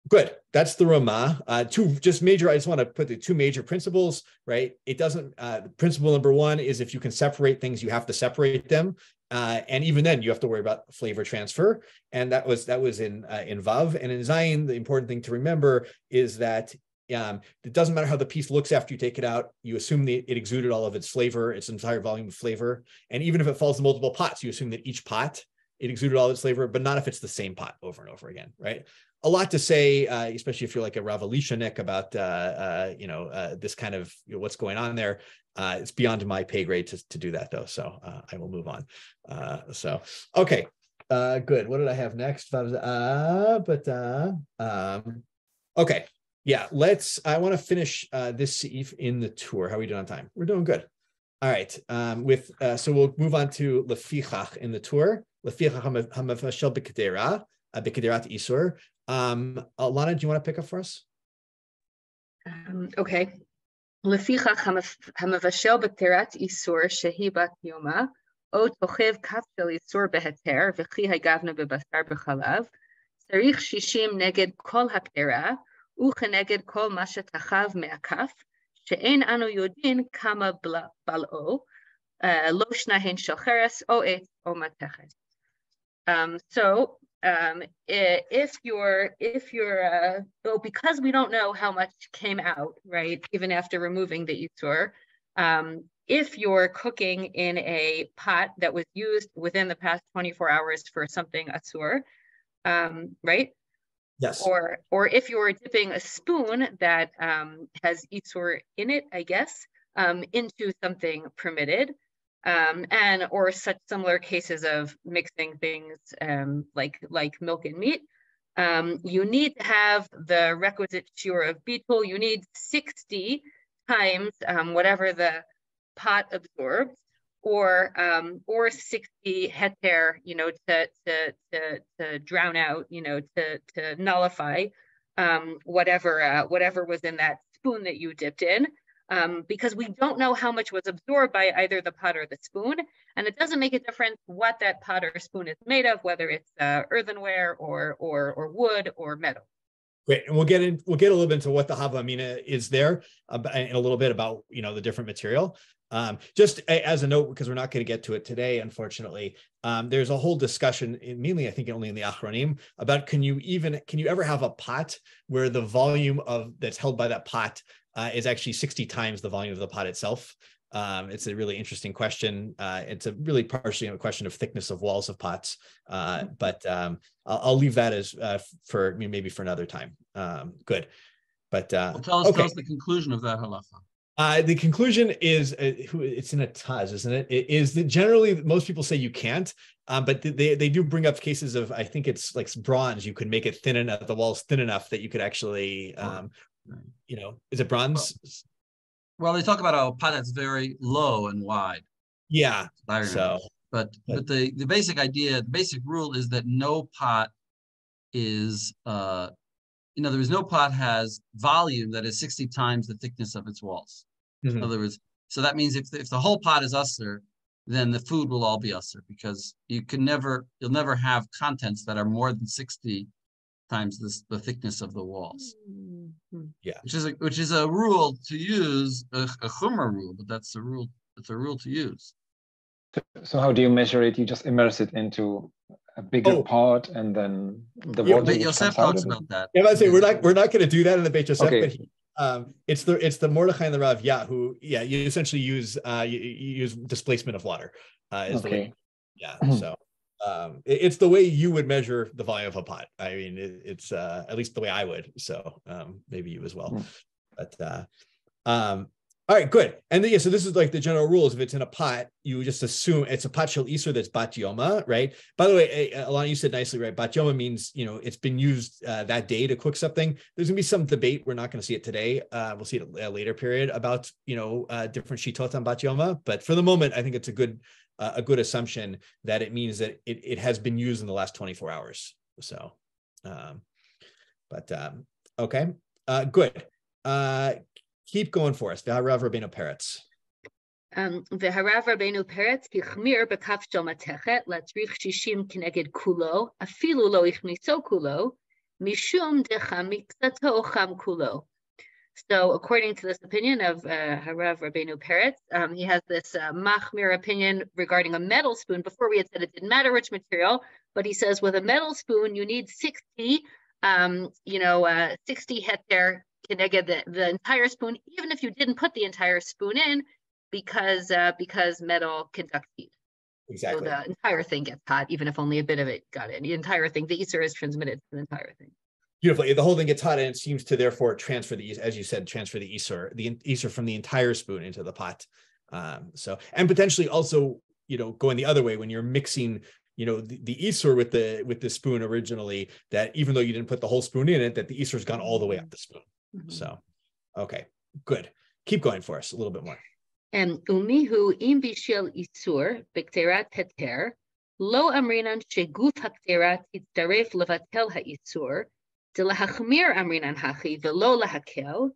A: Good. That's the Ramah. I just want to put the two major principles, right? It doesn't, principle number one is if you can separate things, you have to separate them. And even then you have to worry about flavor transfer. And that was in Vav. And in Zayin, the important thing to remember is that it doesn't matter how the piece looks after you take it out. You assume that it exuded all of its flavor, its entire volume of flavor. And even if it falls in multiple pots, you assume that each pot, it exuded all its flavor, but not if it's the same pot over and over again, right? A lot to say, especially if you're like a Rav Elishanik about, this kind of what's going on there. It's beyond my pay grade to do that though. So I will move on. Okay, good. What did I have next? Okay. Yeah, I want to finish this Seif in the tour. How are we doing on time? We're doing good. All right. So we'll move on to Lefichach in the tour. Lefichach hamavashel b'kedera, b'kederat isur. Lana, do you want to pick up for us?
L: Okay. Lefichach hamavashel b'kederat isur shehi bat yoma o tochev kaf shel isur beheter v'chi hagavna bebasar b'chalav tzarich 60 neged kol hakdera וכנגד כל מה שתחב מהכף, שאין אנו יודעים כמה בלעו, לא שניהן של חרס או עץ או מתכת. Because we don't know how much came out, right, even after removing the isur, if you're cooking in a pot that was used within the past 24 hours for something asur, right?
A: Yes.
L: Or if you're dipping a spoon that has isur in it, I guess, into something permitted, or such similar cases of mixing things like milk and meat, you need to have the requisite shiur of bitul. You need 60 times whatever the pot absorbs, or 60 heter, to drown out, to nullify whatever was in that spoon that you dipped in, because we don't know how much was absorbed by either the pot or the spoon, and it doesn't make a difference what that pot or spoon is made of, whether it's earthenware or wood or metal.
A: Great, and we'll get a little bit into what the hava amina is there, and a little bit about the different material. Just as a note, because we're not going to get to it today, unfortunately, there's a whole discussion, mainly I think only in the Achronim, about can you ever have a pot where the volume that's held by that pot is actually 60 times the volume of the pot itself. It's a really interesting question. It's a really partially a question of thickness of walls of pots, but I'll leave that as maybe for another time. Good, but
B: tell us the conclusion of that halacha.
A: The conclusion is it's in a Taz, isn't it? It is that generally most people say you can't, but they do bring up cases of, I think it's like bronze. You could make it thin enough, the walls thin enough that you could actually, is it bronze?
B: Well, they talk about a pot that's very low and wide.
A: Yeah.
B: So, but the basic idea, the basic rule is that no pot is, in other words, no pot has volume that is 60 times the thickness of its walls. Mm-hmm. In other words, so that means if the whole pot is usher, then the food will all be usher, because you'll never have contents that are more than 60 times the thickness of the walls.
A: Yeah,
B: which is a rule to use, a chumrah rule, but that's a rule. It's a rule to use.
C: So how do you measure it? You just immerse it into a bigger pot, and then the water.
B: Beit Yosef talks about that.
A: Yeah, I say we're not going to do that in the Beit Yosef, okay. But it's the Mordechai and the Rav who you essentially use you use displacement of water. Is the way. Yeah. So It's the way you would measure the volume of a pot. I mean, it's at least the way I would. So maybe you as well. But all right, good. And then, yeah, so this is like the general rules. If it's in a pot, you just assume it's a pot shel isur that's bat yoma, right? By the way, Alana, you said nicely, right? Bat yoma means, it's been used that day to cook something. There's gonna be some debate. We're not gonna see it today. We'll see it at a later period about, different shitot on bat yoma. But for the moment, I think it's a good assumption that it means that it has been used in the last 24 hours. So, okay, good. Keep going for us. V'harav Rabbeinu Peretz.
L: V'harav Rabbeinu Peretz kichmir b'kaf shel matechet latrich shishim k'neged kulo afilu lo ichniso kulo mishum decham miksato cham kulo. So, according to this opinion of Harav Rabbeinu Peretz, he has this machmir opinion regarding a metal spoon. Before we had said it didn't matter which material, but he says with a metal spoon you need 60 heter the entire spoon, even if you didn't put the entire spoon in, because metal conducts heat.
A: Exactly.
L: So the entire thing gets hot, even if only a bit of it got in. The entire thing, the isur is transmitted to the entire thing.
A: Beautiful. The whole thing gets hot, and it seems to therefore transfer the isur from the entire spoon into the pot. And potentially also, going the other way when you're mixing, the isur with the spoon originally, that even though you didn't put the whole spoon in it, that the isur's gone all the way up the spoon. So, okay, good. Keep going for us a little bit more.
L: Umihu im bishel isur b'kterat heter lo amrinan sheguf hakterat yitzaref levatel haisur delahachmir amrinan hachi velo lahakel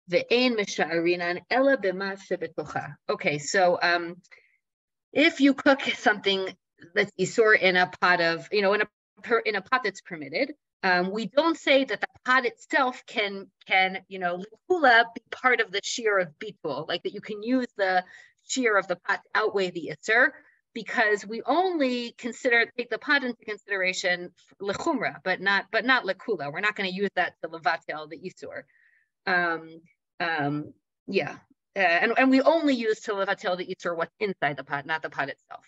L: ve'ein mesha'arinan ela b'ma shebetocha. Okay, so if you cook something that's isur in a pot of, in a pot that's permitted, we don't say that the pot itself can likula be part of the shear of bitul, like that you can use the shear of the pot to outweigh the isur, because we only take the pot into consideration lechumra, but not lekula. We're not going to use that to levatel the isur. And we only use to levatel the isur what's inside the pot, not the pot itself.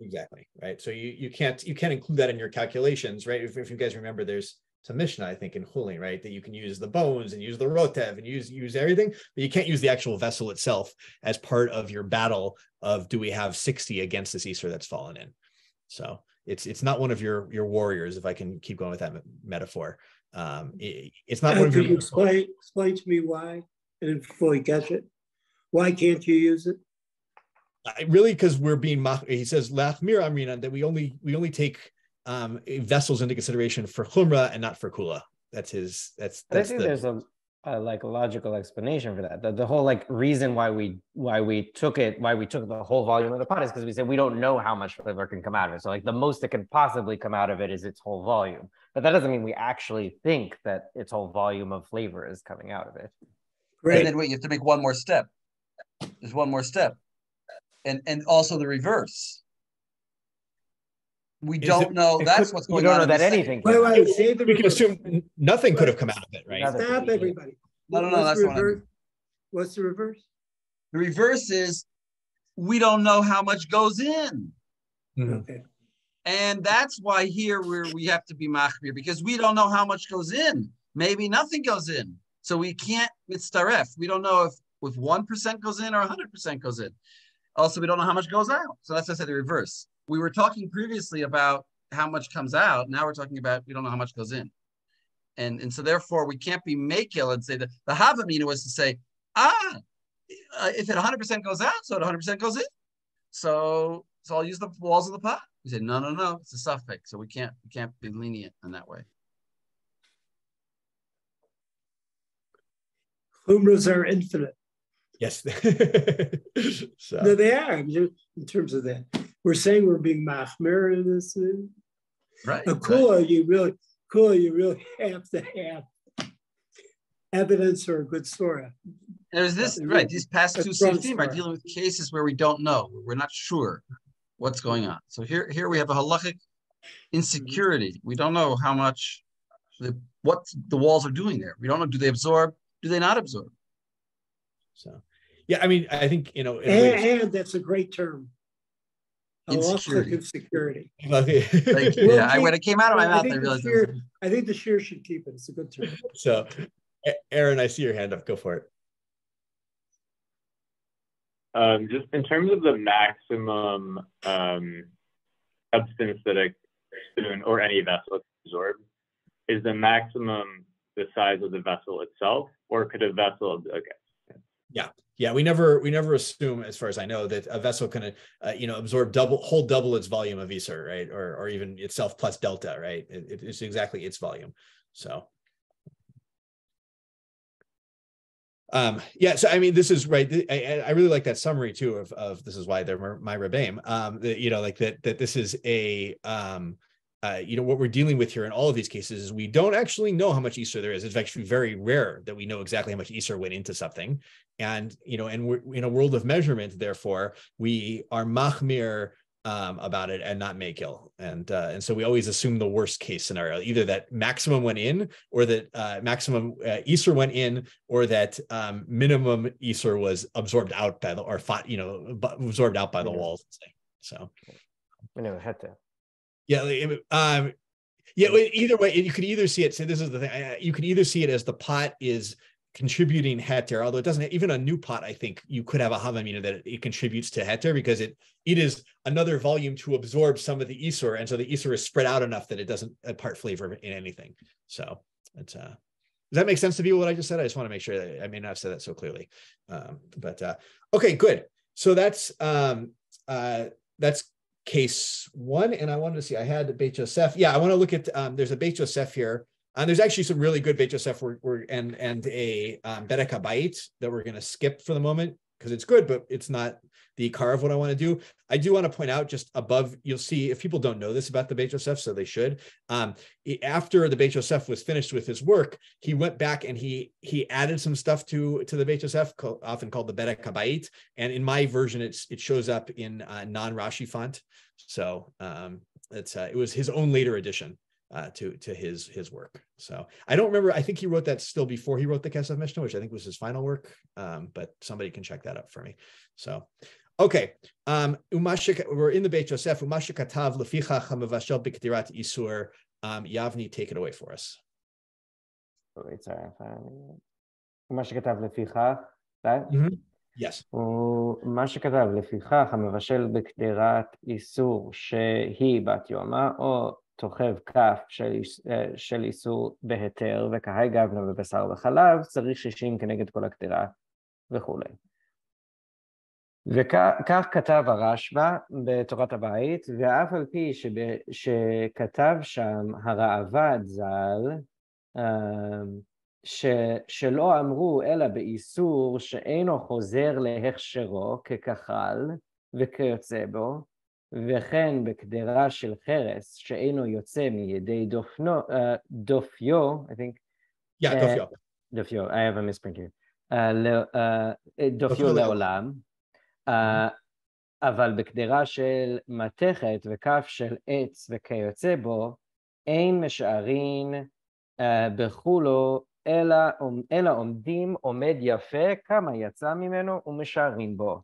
A: Exactly, right. So you can't include that in your calculations, right? If you guys remember, there's some Mishnah, I think, in Chulin, right, that you can use the bones and use the rotev and use everything, but you can't use the actual vessel itself as part of your battle of, do we have 60 against this isur that's fallen in? So it's not one of your warriors, if I can keep going with that metaphor. It's not one of your.
I: Explain to me why, and then before you catch it, why can't you use it?
A: Really, because we're being, he says, lachmir amrina, that we only take vessels into consideration for chumrah and not for kula. I think
F: there's a logical explanation for that. The whole reason why we took the whole volume of the pot is because we said we don't know how much flavor can come out of it. So the most that can possibly come out of it is its whole volume. But that doesn't mean we actually think that its whole volume of flavor is coming out of it.
B: Right. And then wait, you have to make one more step. There's one more step. And also the reverse. We don't know. That's what's going on.
F: We don't know that anything.
A: We can assume nothing could have come out of it, right?
I: Stop, everybody.
B: No, that's what I mean.
I: What's the reverse?
B: The reverse is we don't know how much goes in.
A: Mm-hmm.
I: Okay.
B: And that's why here we have to be machmir, because we don't know how much goes in. Maybe nothing goes in. So we can't mitzaref. We don't know if 1% goes in or 100% goes in. Also, we don't know how much goes out. So that's why I said the reverse. We were talking previously about how much comes out. Now we're talking about we don't know how much goes in. And so therefore we can't be makil and say that the havamina was to say, if it 100% goes out, so it 100% goes in. So I'll use the walls of the pot. We say, no, it's a suffix. So we can't be lenient in that way.
I: Chumras are infinite.
A: Yes.
I: No, they are, in terms of that. We're saying we're being machmir in this thing.
B: Right.
I: A kula, you really have to have evidence or a good story.
B: There's this, right, these past two Seifim are dealing with cases where we don't know. We're not sure what's going on. So here we have a halachic insecurity. We don't know how much, what the walls are doing there. We don't know, do they absorb? Do they not absorb?
A: So, yeah, I mean, I think,
I: and that's a great term. I lost
B: Insecurity.
I: insecurity.
B: Like,
I: We'll
B: yeah, when it came out of my mouth, I realized it was.
I: I think the shear should keep it. It's a good term.
A: So, Aaron, I see your hand up. Go for it.
G: Just in terms of the maximum substance that a spoon or any vessel absorb, is the maximum the size of the vessel itself, or could a vessel? Okay.
A: Yeah. We never assume, as far as I know, that a vessel can absorb hold double its volume of Isur, right, or even itself plus delta, right? It's exactly its volume. So. So I mean, this is right. I really like that summary too of this is why they're my Rabbeim. That this is a what we're dealing with here in all of these cases is we don't actually know how much Isur there is. It's actually very rare that we know exactly how much Isur went into something, and we're in a world of measurement. Therefore, we are machmir about it and not makil, and so we always assume the worst case scenario, either that maximum went in, or that maximum Isur went in, or that minimum Isur was absorbed out by absorbed out by the walls. So, either way, you could either see it. So this is the thing: you could either see it as the pot is contributing heter, although it doesn't. Even a new pot, I think you could have a havamina that it contributes to heter because it is another volume to absorb some of the Isur, and so the Isur is spread out enough that it doesn't impart flavor in anything. So it's does that make sense to you? What I just said? I just want to make sure that I may not have said that so clearly. Okay, good. So that's case one, and I wanted to see. I had Beit Yosef. Yeah, I want to look at. There's a Beit Yosef here. There's actually some really good Beit Yosef and a Bedek HaBayit that we're going to skip for the moment because it's good, but it's not the ikar of what I want to do. I do want to point out just above, you'll see, if people don't know this about the Beit Yosef, so they should. After the Beit Yosef was finished with his work, he went back and he added some stuff to the Beit Yosef, often called the Bedek HaBayit. And in my version, it shows up in non-Rashi font. So it was his own later addition to his work. So I don't remember. I think he wrote that still before he wrote the Kesef Mishnah, which I think was his final work. But somebody can check that up for me. So, okay. We're in the Beit Yosef. Umashe katav lefichach hamavashel b'ktirat isur. Yavni, take it away for us.
F: Wait, sorry. Umashe katav lefichach, right?
A: Yes.
F: מה שכתב לפיכך המבשל בקדירת איסור שהיא בת יומה או תוכב כף של איסור בהיתר וקהי גבנה בבשר וחלב צריך 60 כנגד כל הקדירה וכולי. וכך כתב הרשב"א בתורת הבית, ואף על פי שכתב שם הראב"ד ז"ל, שלא אמרו אלא באיסור שאינו חוזר להכשרו ככחל וכיוצא בו, וכן בקדרה של חרס שאינו יוצא מידי דופיו, I think, דופיו, I have a misprint here, דופיו לעולם, אבל בקדרה של מתכת וכף של עץ וכיוצא בו, אין משערין בחולו, אלא עומדים עומד יפה כמה יצא ממנו ומשערין בו.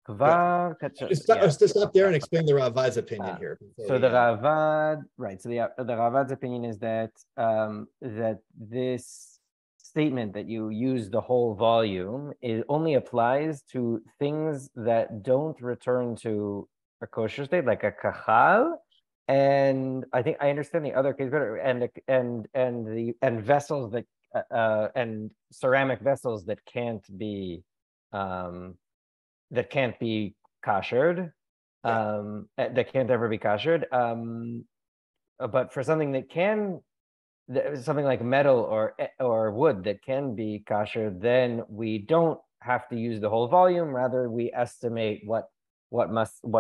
A: Let's stop there and explain the Ravad's opinion here.
F: So the Ravad, right? So the Ravad's opinion is that that this statement that you use the whole volume, it only applies to things that don't return to a kosher state, like a kachal. And I think I understand the other case better, and vessels that and ceramic vessels that can't be koshered, that can't ever be koshered. But for something that can, something like metal or wood that can be koshered, then we don't have to use the whole volume. Rather, we estimate what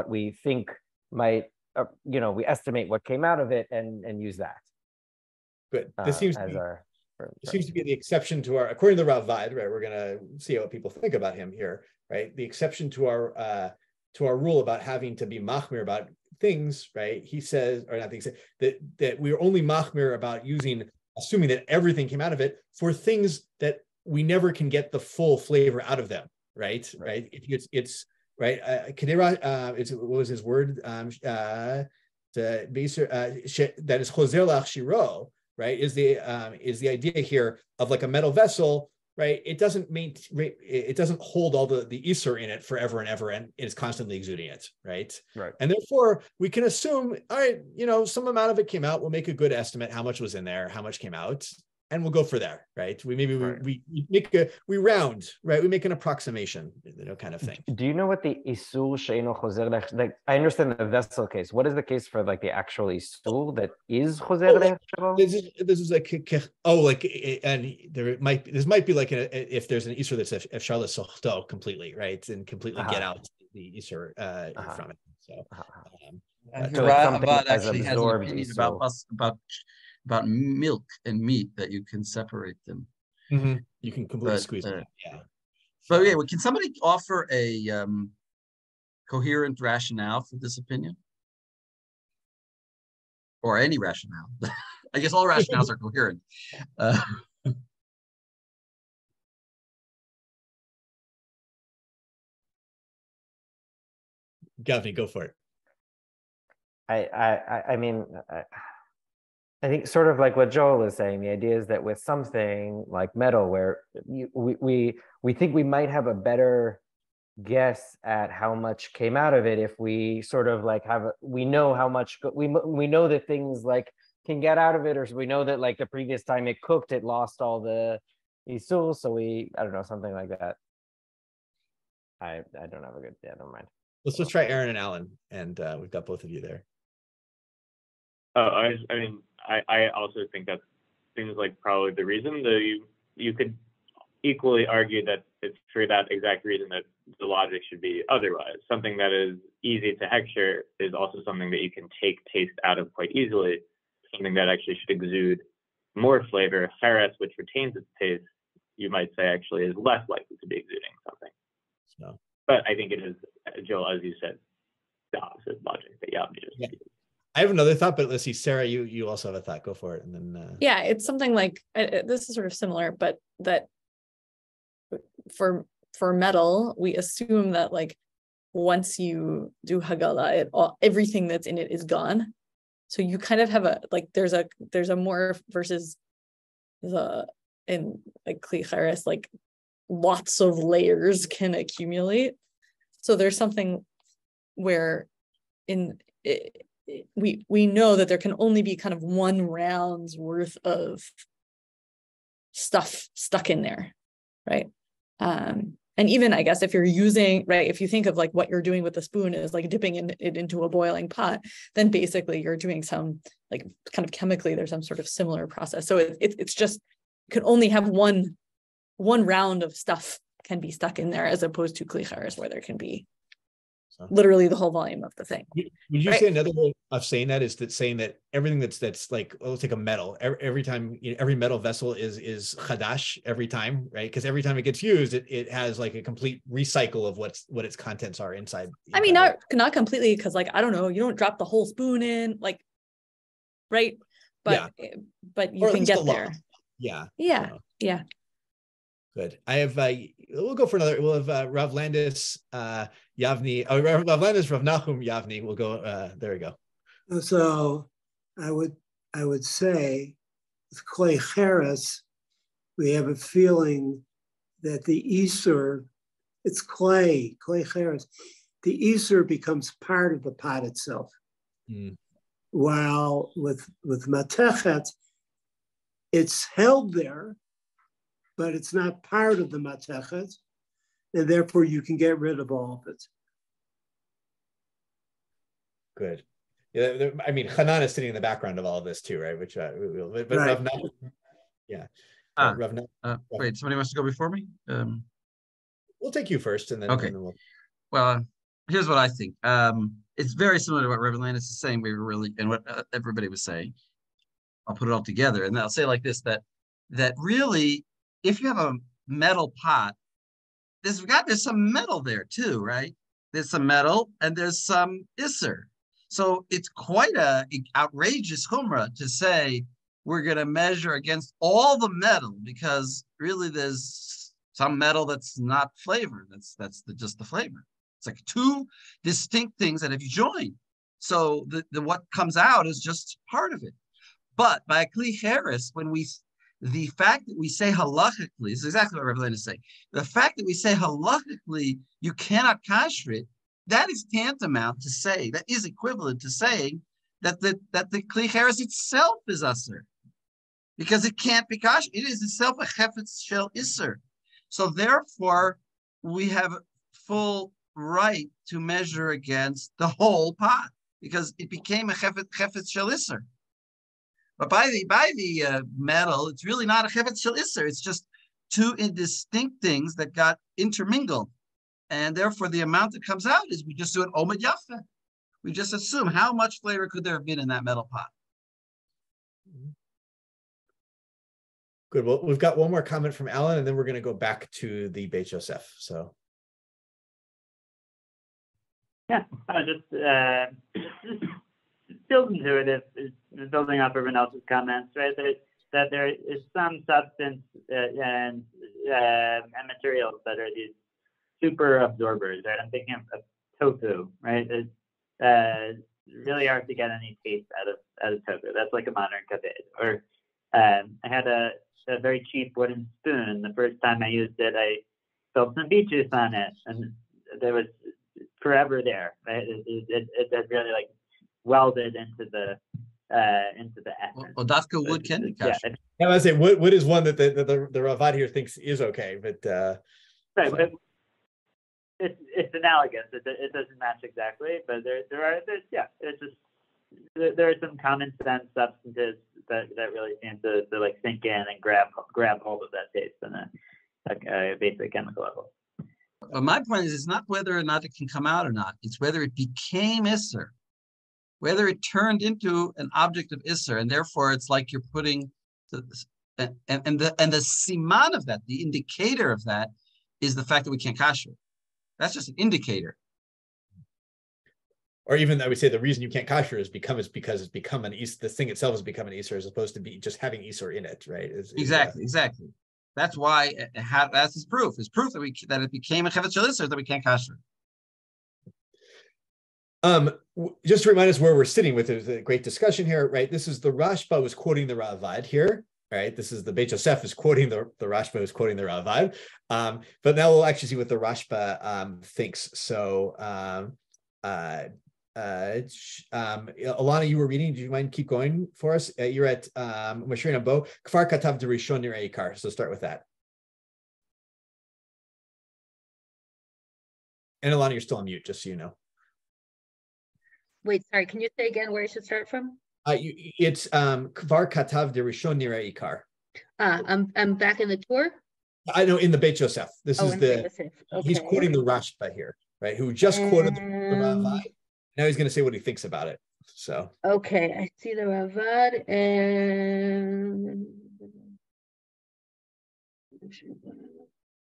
F: we think might. We estimate what came out of it and use that.
A: Good. This seems to be the exception to our, according to the Ravad, right? We're going to see what people think about him here, right? The exception to our rule about having to be machmir about things, right? He says, or not things, that we're only machmir about assuming that everything came out of it for things that we never can get the full flavor out of them, right? Right? If right? What was his word? That is choser lach shiro, right? Is the idea here of like a metal vessel, right? It doesn't hold all the Isur in it forever and ever, and it's constantly exuding it, right?
F: Right.
A: And therefore we can assume, all right, some amount of it came out. We'll make a good estimate how much was in there, how much came out, and we'll go for there, right? We round, right? We make an approximation, kind of thing.
F: Do you know what the Isur she'eino choser lech? Like, I understand the vessel case. What is the case for like the actual Isur that is choser lech?
A: This is like and this might be like if there's an Isur that's efshar l'sochto completely, right, and completely get out the Isur from it. So,
B: Rabbi actually has an opinion about milk and meat that you can separate them.
A: Mm-hmm. You can completely squeeze it. Yeah.
B: But yeah, can somebody offer a coherent rationale for this opinion? Or any rationale? I guess all rationales are coherent.
A: Gavin, go for it.
F: I mean, I think sort of like what Joel is saying, the idea is that with something like metal, where we think we might have a better guess at how much came out of it if we sort of like we know how much, we know that things like can get out of it, or we know that like the previous time it cooked, it lost all the Isur, so I don't know, something like that. I don't have a good, never mind.
A: Let's just try Aaron and Alan, and we've got both of you there.
G: I also think that seems like probably the reason. You could equally argue that it's for that exact reason that the logic should be otherwise. Something that is easy to hechsher is also something that you can take taste out of quite easily. Something that actually should exude more flavor. Cheres, which retains its taste, you might say actually is less likely to be exuding something.
A: So,
G: but I think it is, Joel, as you said, the opposite logic that Yavni just used.
A: I have another thought, but let's see, Sarah, you also have a thought. Go for it, and then
J: yeah, it's something like this is sort of similar, but that for metal, we assume that like once you do Hagala, everything that's in it is gone. So you kind of have there's a more versus in like Kli Cheres, like lots of layers can accumulate. So there's something where we know that there can only be kind of one round's worth of stuff stuck in there, right? And even I guess if you're using, right, if you think of like what you're doing with the spoon is like dipping it into a boiling pot, then basically you're doing some like kind of chemically, there's some sort of similar process. So it's just, you can only have one round of stuff can be stuck in there, as opposed to Kli Cheres where there can be literally the whole volume of the thing.
A: Would you say another way of saying that is that saying that everything that's like, let's take a metal, every time, every metal vessel is chadash every time, right? Because every time it gets used, it has like a complete recycle of what its contents are inside.
J: I mean, not completely, because like, I don't know, you don't drop the whole spoon in, like, right? But you can get there.
A: Yeah. Good. I have. We'll go for another. We'll have Rav Landis, Yavni. Rav Landis, Rav Nachum, Yavni. We'll go. There we go.
I: So, I would say, with Kli Cheres, we have a feeling that the Isur, it's Kli Cheres. The Isur becomes part of the pot itself. While with Matechet, it's held there, but it's not part of the matechet, and therefore you can get rid of all of it.
A: Good. Yeah, I mean, Hanan is sitting in the background of all of this too, right? Which we will. But
I: right.
A: Rav Nachum, yeah.
B: Wait, somebody wants to go before me?
A: We'll take you first, and then.
B: Okay.
A: And then
B: well, here's what I think. It's very similar to what Rav Landis is saying. We were really, and what everybody was saying. I'll put it all together, and I'll say like this: that really, if you have a metal pot, there's some metal there too, right? There's some metal and there's some Isser. So it's quite a outrageous chumrah to say we're going to measure against all the metal, because really there's some metal that's not flavored. That's just the flavor. It's like two distinct things that have you joined. So the what comes out is just part of it. But by a Kli Cheres, the fact that we say halachically, this is exactly what Rabbi is saying. The fact that we say halachically you cannot kasher it, that is tantamount to say, that is equivalent to saying that the Kli Cheres itself is aser, because it can't be kasher. It is itself a chefetz shel iser. So therefore, we have full right to measure against the whole pot, because it became a chefetz shel iser. But by the metal, it's really not a chefetz shel iser. It's just two distinct things that got intermingled, and therefore the amount that comes out is we just do an omid yafa. We just assume how much flavor could there have been in that metal pot.
A: Good. Well, we've got one more comment from Alan, and then we're going to go back to the Beit Yosef. So.
D: Yeah, just still intuitive, building off everyone else's comments, right? That there is some substance and materials that are these super absorbers, right? I'm thinking of tofu, right? It's really hard to get any taste out of tofu. That's like a modern kaved. Or I had a very cheap wooden spoon. The first time I used it, I spilled some beet juice on it, and there was forever there, right? It really like welded into the essence.
B: Well, Dafka wood can be kasher.
A: Yeah, I was saying wood is one that the Ravad here thinks is okay, but
D: right, but it's analogous. It doesn't match exactly, but there are some common sense substances that really seem to like sink in and grab hold of that taste on a basic chemical level.
B: But my point is, it's not whether or not it can come out or not. It's whether it became Isser, whether it turned into an object of Isser, and therefore it's like you're putting and the Siman of that, the indicator of that, is the fact that we can't kasher. That's just an indicator.
A: Or even I would say the reason you can't kasher is because it's become an Isser. The thing itself has become an Isser as opposed to be just having Isser in it, right?
B: Exactly. That's why that's his proof. His proof that it became a chefetz shel iser that we can't kasher.
A: Just to remind us where we're sitting with a great discussion here, right? This is the Rashba was quoting the Ravad here, right? This is the Beit Yosef is quoting the Rashba is quoting the Ravad. But now we'll actually see what the Rashba thinks. So Alana, you were reading. Do you mind keep going for us? You're at Mashrin Bo Kfar Katav Derishon Nirei Ikar. So start with that. And Alana, you're still on mute, just so you know.
L: Wait, sorry. Can you say again where I should start from?
A: It's Kfar Katav Derishon Nirei Ikar.
L: I'm back in the tour.
A: I know in the Beit Yosef. This is the
L: okay.
A: He's quoting the Rashba here, right? Who just quoted the Ravad. Now he's going to say what he thinks about it. So
L: okay, I see the Ravad and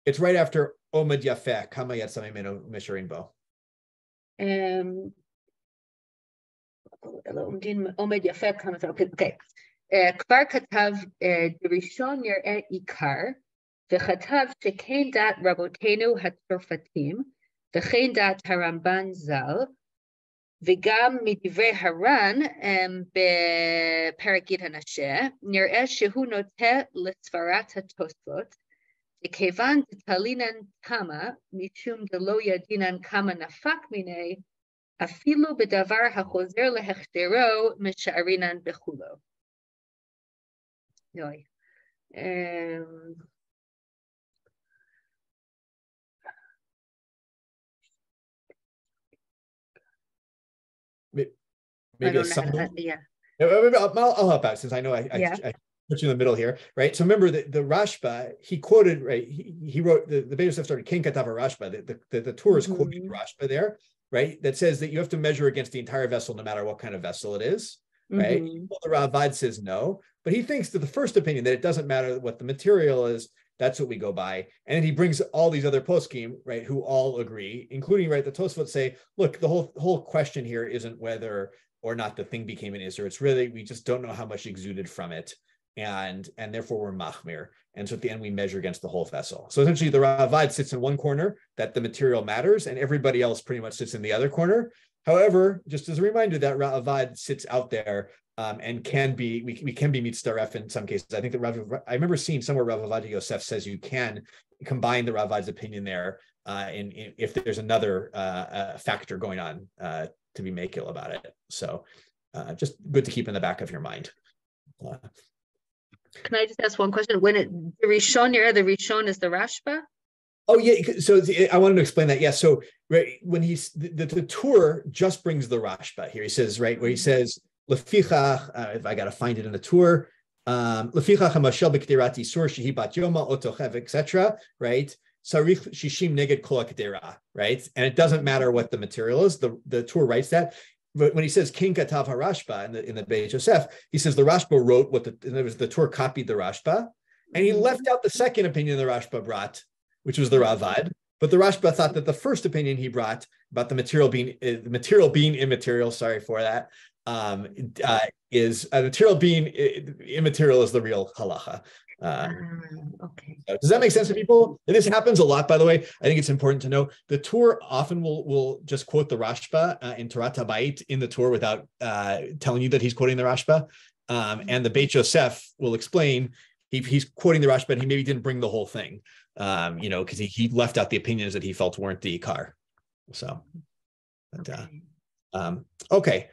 A: it's right after Omid Yafeh Kama Yatzah Mimeno Misharin Bo.
L: Omid Yafeh Kama. Okay. כבר כתב דרישון נראה עיקר, וכתב שכן דעת רבותינו הצרפתים, וכן דעת הרמב"ן ז"ל, וגם מדברי הר"ן בפרק ג' הנשה, נראה שהוא נוטה לסברת התוספות, וכיוון דתלינן תמה, משום דלא ידינן כמה נפק מיני, אפילו בדבר החוזר להחזרו משארינן בכולו. יוי.
A: Maybe I'll help out since I know I put you in the middle here, right? So remember the Rashba, he quoted, right? He wrote the Beit Yosef started Ken Katav Rashba. The Torah is quoting Rashba there, right? That says that you have to measure against the entire vessel, no matter what kind of vessel it is, right? Well, the Ravad says no, but he thinks that the first opinion that it doesn't matter what the material is. That's what we go by. And he brings all these other poskim, right, who all agree, including, right, the Tosfot say, look, the whole question here isn't whether or not the thing became an Isser. It's really, we just don't know how much exuded from it. and therefore we're machmir. And so at the end, we measure against the whole vessel. So essentially, the Ravad sits in one corner, that the material matters, and everybody else pretty much sits in the other corner. However, just as a reminder, that Ravad sits out there and can be, we can be mitzdaref in some cases. I think that I remember seeing somewhere Rav Avad Yosef says you can combine the Ravad's opinion there if there's another factor going on to be makil about it. So just good to keep in the back of your mind.
L: Can I just ask one question? When the Rishon is the Rashba?
A: Oh yeah, so I wanted to explain that. Yeah, so right when the Tur just brings the Rashba here. He says where he says lefichach. If I got to find it in the Tur, lefichach hamashel b'kderat isur shehi bat yoma otochev etc. Right, sarich shishim neged kol hakdera. Right, and it doesn't matter what the material is. The Tur writes that. But when he says King Katav HaRashba in the Beit Yosef, he says the Rashba wrote what the Tur copied the Rashba, and he left out the second opinion the Rashba brought, which was the Ravad. But the Rashba thought that the first opinion he brought about the material being immaterial. Sorry for that. Is a material being immaterial is the real halacha.
L: Okay.
A: Does that make sense to people? And this happens a lot, by the way. I think it's important to know the Tur often will just quote the Rashba in Torat HaBait in the Tur without telling you that he's quoting the Rashba. And the Beit Yosef will explain he's quoting the Rashba, and he maybe didn't bring the whole thing, because he left out the opinions that he felt weren't the Ikar. So, but, okay.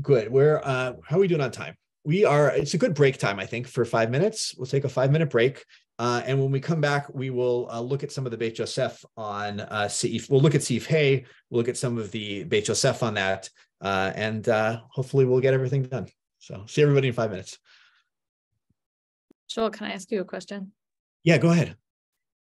A: Good. How are we doing on time? It's a good break time, I think, for 5 minutes. We'll take a 5-minute break. And when we come back, we will look at some of the Beit Yosef on Seif. We'll look at Seif Hey. We'll look at some of the Beit Yosef on that. And hopefully we'll get everything done. So see everybody in 5 minutes.
J: Joel, can I ask you a question?
A: Yeah, go ahead.